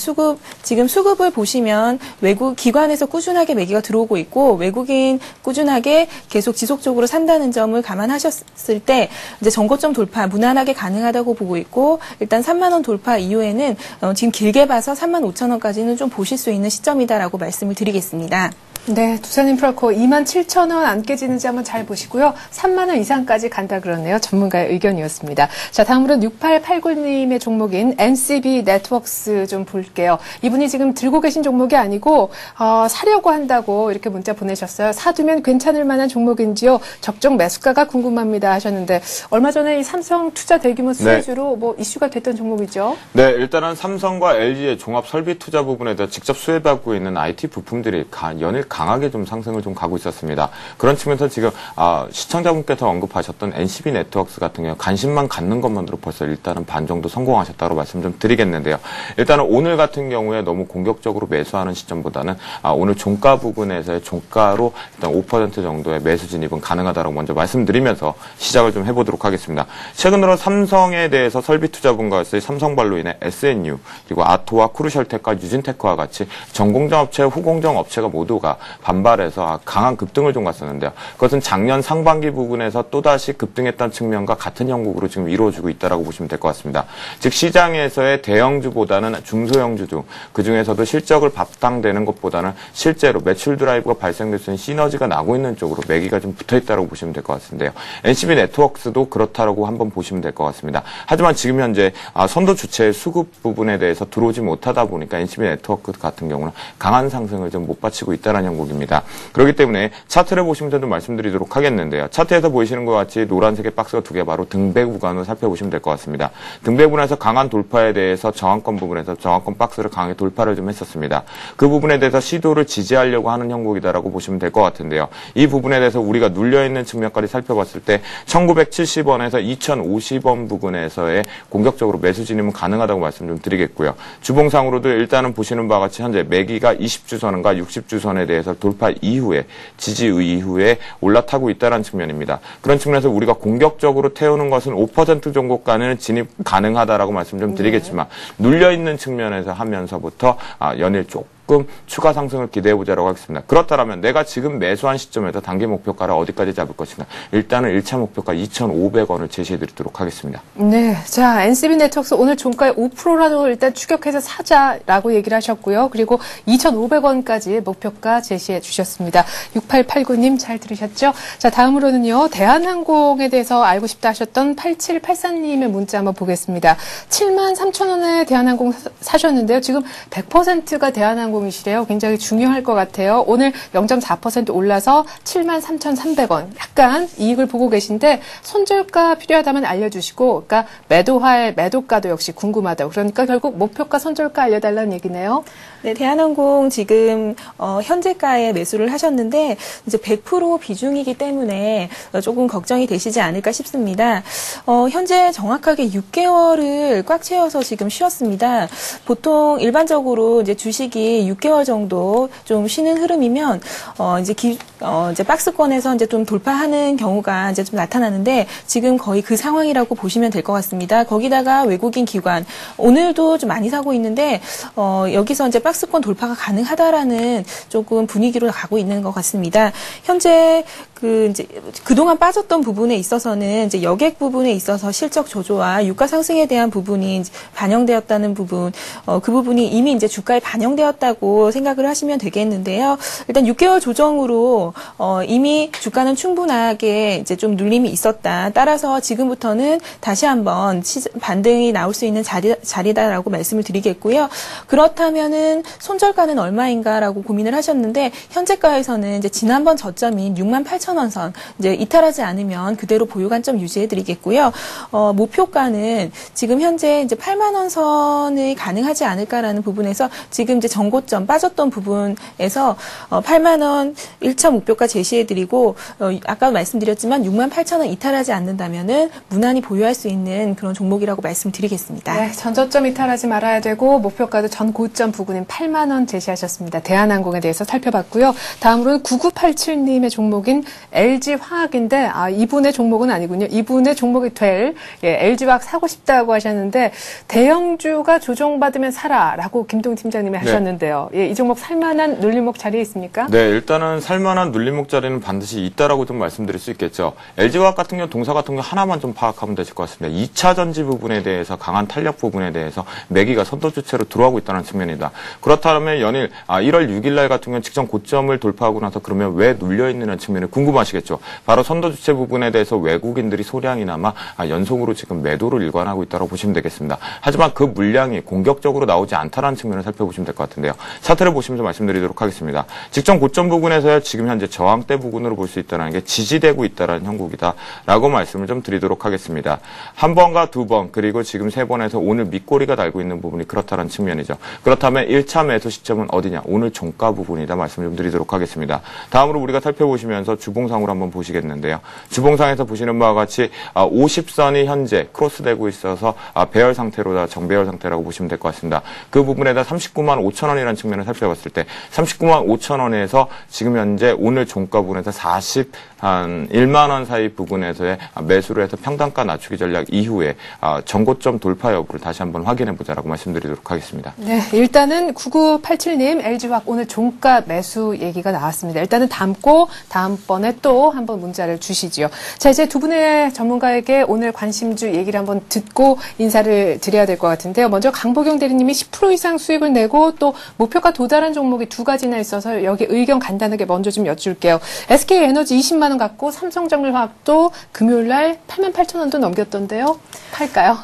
지금 수급을 보시면 외국 기관에서 꾸준하게 매기가 들어오고 있고 외국인 꾸준하게 계속 지속적으로 산다는 점을 감안하셨을 때 이제 전고점 돌파 무난하게 가능하다고 보고 있고, 일단 3만 원 돌파 이후에는 지금 길게 봐서 35,000원까지는 좀 보실 수 있는 시점이다라고 말씀을 드리겠습니다.
네, 두산인프라코어 27,000원 안 깨지는지 한번 잘 보시고요. 3만 원 이상까지 간다 그러네요. 전문가의 의견이었습니다. 자, 다음으로는 6889님의 종목인 NCB 네트워크스 좀 볼게요. 이분이 지금 들고 계신 종목이 아니고 사려고 한다고 이렇게 문자 보내셨어요. 사두면 괜찮을 만한 종목인지요. 적정 매수가가 궁금합니다 하셨는데, 얼마 전에 이 삼성 투자 대규모 수혜주로 뭐 이슈가 됐던 종목이죠.
네, 일단은 삼성과 LG의 종합 설비 투자 부분에 대해 직접 수혜받고 있는 IT 부품들이 연일 강하게 좀 상승을 좀 가고 있었습니다. 그런 측면에서 지금 시청자분께서 언급하셨던 NCB 네트워크스 같은 경우 관심만 갖는 것만으로 벌써 일단은 반 정도 성공하셨다고 말씀 좀 드리겠는데요. 일단은 오늘 같은 경우에 너무 공격적으로 매수하는 시점보다는 오늘 종가 부분에서의 종가로 일단 5% 정도의 매수 진입은 가능하다고 먼저 말씀드리면서 시작을 좀 해보도록 하겠습니다. 최근으로 삼성에 대해서 설비투자분과의 삼성발로 인해 SNU 그리고 아토와 크루셜텍과 유진테크와 같이 전공정 업체, 후공정 업체가 모두가 반발해서 강한 급등을 좀 갔었는데요. 그것은 작년 상반기 부분에서 또다시 급등했던 측면과 같은 형국으로 지금 이루어지고 있다고 보시면 될 것 같습니다. 즉 시장에서의 대형주보다는 중소형주 중 그중에서도 실적을 바탕되는 것보다는 실제로 매출 드라이브가 발생될 수 있는 시너지가 나고 있는 쪽으로 매기가 좀 붙어있다고 보시면 될 것 같은데요. NCB 네트워크스도 그렇다라고 한번 보시면 될 것 같습니다. 하지만 지금 현재 선도 주체의 수급 부분에 대해서 들어오지 못하다 보니까 NCB 네트워크 같은 경우는 강한 상승을 좀 못 받치고 있다는 형국입니다. 그렇기 때문에 차트를 보시면서 좀 말씀드리도록 하겠는데요. 차트에서 보이시는 것 같이 노란색의 박스가 두 개 바로 등배 구간을 살펴보시면 될 것 같습니다. 등배 구간에서 강한 돌파에 대해서 저항권 부분에서 저항권 박스를 강하게 돌파를 좀 했었습니다. 그 부분에 대해서 시도를 지지하려고 하는 형국이다라고 보시면 될 것 같은데요. 이 부분에 대해서 우리가 눌려있는 측면까지 살펴봤을 때 1970원에서 2050원 부분에서의 공격적으로 매수 진입은 가능하다고 말씀 좀 드리겠고요. 주봉상으로도 일단은 보시는 바와 같이 현재 매기가 20주선과 60주선에 대해서 돌파 이후에 지지 이후에 올라타고 있다는 측면입니다. 그런 측면에서 우리가 공격적으로 태우는 것은 5% 정도까지는 진입 가능하다라고 말씀 좀 드리겠지만 눌려있는 측면에서 하면서부터 연일 조금 추가 상승을 기대해보자라고 하겠습니다. 그렇다면 내가 지금 매수한 시점에서 단기 목표가를 어디까지 잡을 것인가? 일단은 1차 목표가 2,500원을 제시해드리도록 하겠습니다.
네, 자 NCB 네트워크스 오늘 종가에 5%라도 일단 추격해서 사자라고 얘기를 하셨고요. 그리고 2,500원까지 목표가 제시해 주셨습니다. 6889님 잘 들으셨죠? 자 다음으로는요. 대한항공에 대해서 알고 싶다 하셨던 8784님의 문자 한번 보겠습니다. 73,000원에 대한항공 사셨는데요. 지금 100%가 대한항공이시래요. 굉장히 중요할 것 같아요. 오늘 0.4% 올라서 73,300원. 약간 이익을 보고 계신데 손절가 필요하다면 알려주시고 그러니까 매도할 매도가도 역시 궁금하다고. 그러니까 결국 목표가 손절가 알려달라는 얘기네요.
네, 대한항공 지금 현재가에 매수를 하셨는데 이제 100% 비중이기 때문에 조금 걱정이 되시지 않을까 싶습니다. 현재 정확하게 6개월을 꽉 채워서 지금 쉬었습니다. 보통 일반적으로 이제 주식이 6개월 정도 좀 쉬는 흐름이면 이제 박스권에서 이제 좀 돌파하는 경우가 이제 좀 나타나는데 지금 거의 그 상황이라고 보시면 될 것 같습니다. 거기다가 외국인 기관 오늘도 좀 많이 사고 있는데 여기서 이제 박스권 돌파가 가능하다라는 조금 분위기로 가고 있는 것 같습니다. 현재 이제 그동안 빠졌던 부분에 있어서는 이제 여객 부분에 있어서 실적 조조와 유가 상승에 대한 부분이 반영되었다는 부분, 그 부분이 이미 이제 주가에 반영되었다고 생각을 하시면 되겠는데요. 일단 6개월 조정으로 이미 주가는 충분하게 이제 좀 눌림이 있었다. 따라서 지금부터는 다시 한번 반등이 나올 수 있는 자리다라고 말씀을 드리겠고요. 그렇다면은 손절가는 얼마인가라고 고민을 하셨는데 현재가에서는 이제 지난번 저점인 68,000원 선 이제 이탈하지 않으면 그대로 보유 관점 유지해드리겠고요. 목표가는 지금 현재 이제 8만 원 선이 가능하지 않을까라는 부분에서 지금 이제 전고점 빠졌던 부분에서 8만 원 1차 목표가 제시해드리고 아까 말씀드렸지만 68,000원 이탈하지 않는다면은 무난히 보유할 수 있는 그런 종목이라고 말씀드리겠습니다.
네, 전저점 이탈하지 말아야 되고 목표가도 전 고점 부근인 8만 원 제시하셨습니다. 대한항공에 대해서 살펴봤고요. 다음으로는 9987님의 종목인 LG화학인데 이분의 종목은 아니군요. 이분의 종목이 될 LG화학 사고 싶다고 하셨는데 대형주가 조정받으면 사라라고 김동 팀장님이 하셨는데요. 예, 이 종목 살만한 눌림목 자리에 있습니까?
네, 일단은 살만한 눌림목 자리는 반드시 있다라고 좀 말씀드릴 수 있겠죠. LG화학 같은 경우 동사 같은 경우 하나만 좀 파악하면 되실 것 같습니다. 2차 전지 부분에 대해서 강한 탄력 부분에 대해서 매기가 선도 주체로 들어가고 있다는 측면이다. 그렇다면 연일 1월 6일 날 같은 경우는 직전 고점을 돌파하고 나서 그러면 왜 눌려 있는 측면이 궁금하시겠죠. 바로 선도 주체 부분에 대해서 외국인들이 소량이나마 연속으로 지금 매도를 일관하고 있다고 보시면 되겠습니다. 하지만 그 물량이 공격적으로 나오지 않다는 측면을 살펴보시면 될 것 같은데요. 차트를 보시면서 말씀드리도록 하겠습니다. 직전 고점 부분에서 지금 현재 저항대 부근으로 볼 수 있다는 게 지지되고 있다는 형국이다라고 말씀을 좀 드리도록 하겠습니다. 한 번과 두 번 그리고 지금 세 번에서 오늘 밑꼬리가 달고 있는 부분이 그렇다는 측면이죠. 그렇다면 1차 매수 시점은 어디냐? 오늘 종가 부분이다 말씀 좀 드리도록 하겠습니다. 다음으로 우리가 살펴보시면서 주봉상으로 한번 보시겠는데요. 주봉상에서 보시는 바와 같이 50선이 현재 크로스되고 있어서 배열 상태로다 정배열 상태라고 보시면 될 것 같습니다. 그 부분에다 39만 5천 원이라는 측면을 살펴봤을 때 39만 5천 원에서 지금 현재 오늘 종가 부분에서 41만 원 사이 부분에서의 매수를 해서 평단가 낮추기 전략 이후에 전고점 돌파 여부를 다시 한번 확인해 보자라고 말씀드리도록 하겠습니다.
네, 일단은 9987님 LG화학 오늘 종가 매수 얘기가 나왔습니다. 일단은 담고 다음번에 또 한번 문자를 주시지요. 자, 이제 두 분의 전문가에게 오늘 관심주 얘기를 한번 듣고 인사를 드려야 될 것 같은데요. 먼저 강보경 대리님이 10% 이상 수익을 내고 또 목표가 도달한 종목이 두 가지나 있어서 여기 의견 간단하게 먼저 좀 여쭐게요. SK에너지 20만 원 갖고 삼성정밀화학도 금요일 날 88,000원도 넘겼던데요. 팔까요?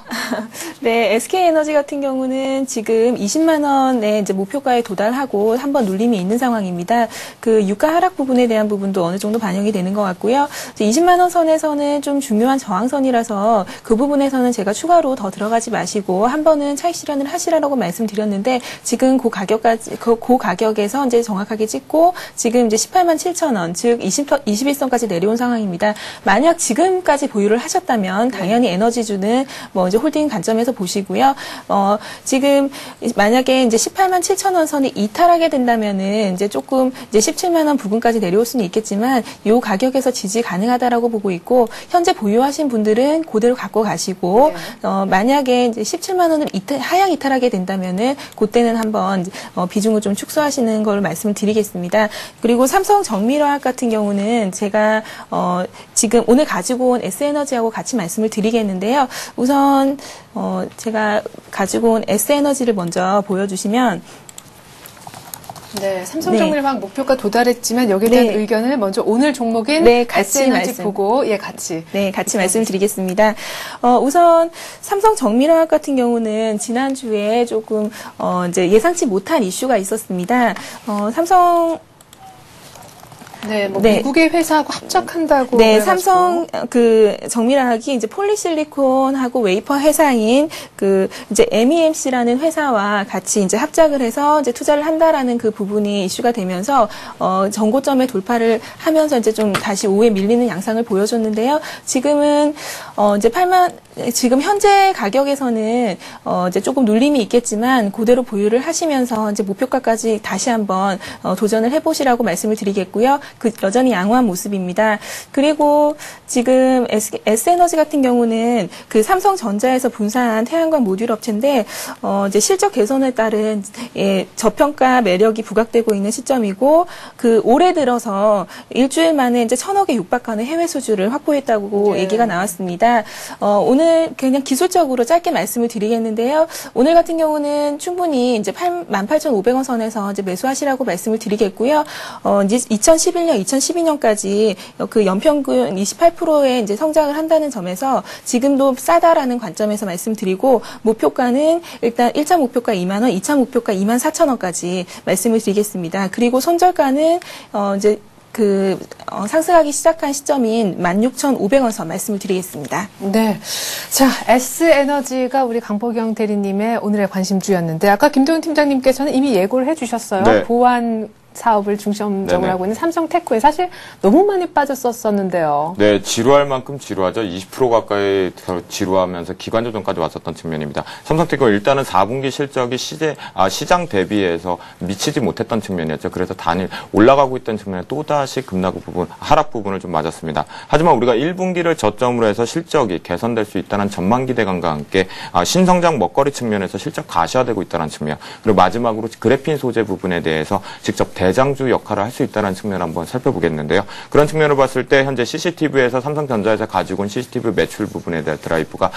네, SK에너지 같은 경우는 지금 20만 원의 이제 목표가에 도달하고 한번 눌림이 있는 상황입니다. 그 유가 하락 부분에 대한 부분도 어느 정도 반영이 되는 것 같고요. 이제 20만 원 선에서는 좀 중요한 저항선이라서 그 부분에서는 제가 추가로 더 들어가지 마시고 한 번은 차익 실현을 하시라고 말씀드렸는데 지금 그 가격에서 이제 정확하게 찍고 지금 이제 18만 7천 원, 즉 21선까지 내려온 상황입니다. 만약 지금까지 보유를 하셨다면 당연히 에너지주는 뭐 이제 홀딩 관점에서 보시고요. 지금 만약에 이제 18만 7천 원 선이 이탈하게 된다면은 이제 조금 이제 17만 원 부근까지 내려올 수는 있겠지만 이 가격에서 지지 가능하다라고 보고 있고 현재 보유하신 분들은 그대로 갖고 가시고 만약에 이제 17만 원을 하향 이탈하게 된다면은 그때는 한번 비중을 좀 축소하시는 걸 말씀을 드리겠습니다. 그리고 삼성정밀화학 같은 경우는 제가 지금 오늘 가지고 온 S에너지하고 같이 말씀을 드리겠는데요. 우선 제가 가지고 온 S에너지를 먼저 보여주시면
네, 삼성정밀화학 목표가 도달했지만 여기에 대한 의견을 먼저 오늘 종목인
같이
S에너지 보고 같이
말씀드리겠습니다. 우선 삼성정밀화학 같은 경우는 지난주에 조금 이제 예상치 못한 이슈가 있었습니다.
미국의 회사하고 합작한다고.
네, 삼성 정밀화학이 이제 폴리실리콘하고 웨이퍼 회사인 이제 MEMC라는 회사와 같이 이제 합작을 해서 이제 투자를 한다라는 그 부분이 이슈가 되면서 전고점에 돌파를 하면서 이제 좀 다시 5에 밀리는 양상을 보여줬는데요. 지금은 이제 지금 현재 가격에서는 이제 조금 눌림이 있겠지만 그대로 보유를 하시면서 이제 목표가까지 다시 한번 도전을 해보시라고 말씀을 드리겠고요. 여전히 양호한 모습입니다. 그리고 지금 S에너지 같은 경우는 그 삼성전자에서 분사한 태양광 모듈 업체인데 이제 실적 개선에 따른 저평가 매력이 부각되고 있는 시점이고 그 올해 들어서 일주일 만에 이제 1,000억에 육박하는 해외 수주를 확보했다고 얘기가 나왔습니다. 오늘 그냥 기술적으로 짧게 말씀을 드리겠는데요. 오늘 같은 경우는 충분히 이제 18,500원 선에서 이제 매수하시라고 말씀을 드리겠고요. 이제 2011년, 2012년까지 그 연평균 28%의 이제 성장을 한다는 점에서 지금도 싸다라는 관점에서 말씀드리고 목표가는 일단 1차 목표가 2만 원, 2차 목표가 2만 4천 원까지 말씀을 드리겠습니다. 그리고 손절가는 이제 상승하기 시작한 시점인 16,500원 선 말씀을 드리겠습니다.
네. 자, S에너지가 우리 강보경 대리님의 오늘의 관심주였는데 아까 김도윤 팀장님께서는 이미 예고를 해주셨어요.
네.
보안 사업을 중점적으로 하고 있는 삼성테크에 사실 너무 많이 빠졌었는데요.
네, 지루할 만큼 지루하죠. 20% 가까이 지루하면서 기관 조정까지 왔었던 측면입니다. 삼성테크가 일단은 4분기 실적이 시장 대비해서 미치지 못했던 측면이었죠. 그래서 단일 올라가고 있던 측면에 또다시 하락 부분을 좀 맞았습니다. 하지만 우리가 1분기를 저점으로 해서 실적이 개선될 수 있다는 전망 기대감과 함께 신성장 먹거리 측면에서 실적 가시화되고 있다는 측면, 그리고 마지막으로 그래핀 소재 부분에 대해서 직접 대장주 역할을 할 수 있다는 측면을 한번 살펴보겠는데요. 그런 측면을 봤을 때 현재 CCTV에서 삼성전자에서 가지고 온 CCTV 매출 부분에 대한 드라이브가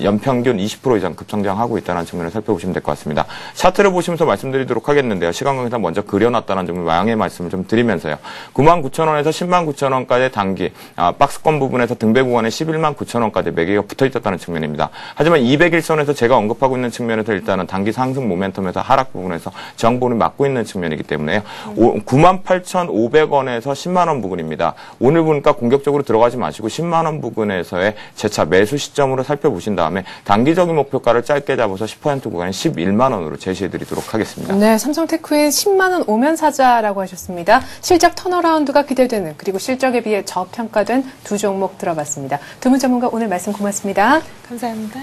연평균 20% 이상 급성장하고 있다는 측면을 살펴보시면 될 것 같습니다. 차트를 보시면서 말씀드리도록 하겠는데요. 시간 관계상 먼저 그려놨다는 점을 양해 말씀을 좀 드리면서요. 99,000원에서 109,000원까지 단기 박스권 부분에서 등배 구간에 119,000원까지 매개가 붙어 있었다는 측면입니다. 하지만 200일선에서 제가 언급하고 있는 측면에서 일단은 단기 상승 모멘텀에서 하락 부분에서 저항본을 맞고 있는 측면이기 때문에요. 98,500원에서 10만 원 부근입니다. 오늘 보니까 공격적으로 들어가지 마시고 10만 원 부근에서의 재차 매수 시점으로 살펴보신 다음에 단기적인 목표가를 짧게 잡아서 10% 구간인 11만 원으로 제시해드리도록 하겠습니다.
네, 삼성테크인 10만 원 오면 사자라고 하셨습니다. 실적 턴어라운드가 기대되는 그리고 실적에 비해 저평가된 두 종목 들어봤습니다. 두 분 전문가 오늘 말씀 고맙습니다.
감사합니다.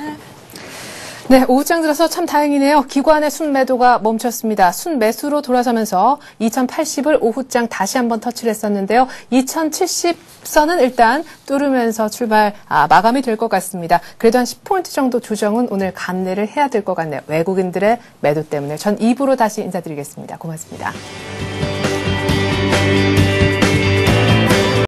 네, 오후장 들어서 참 다행이네요. 기관의 순매도가 멈췄습니다. 순매수로 돌아서면서 2080을 오후장 다시 한번 터치를 했었는데요. 2070선은 일단 뚫으면서 마감이 될 것 같습니다. 그래도 한 10포인트 정도 조정은 오늘 감내를 해야 될 것 같네요. 외국인들의 매도 때문에 전 2부로 다시 인사드리겠습니다. 고맙습니다.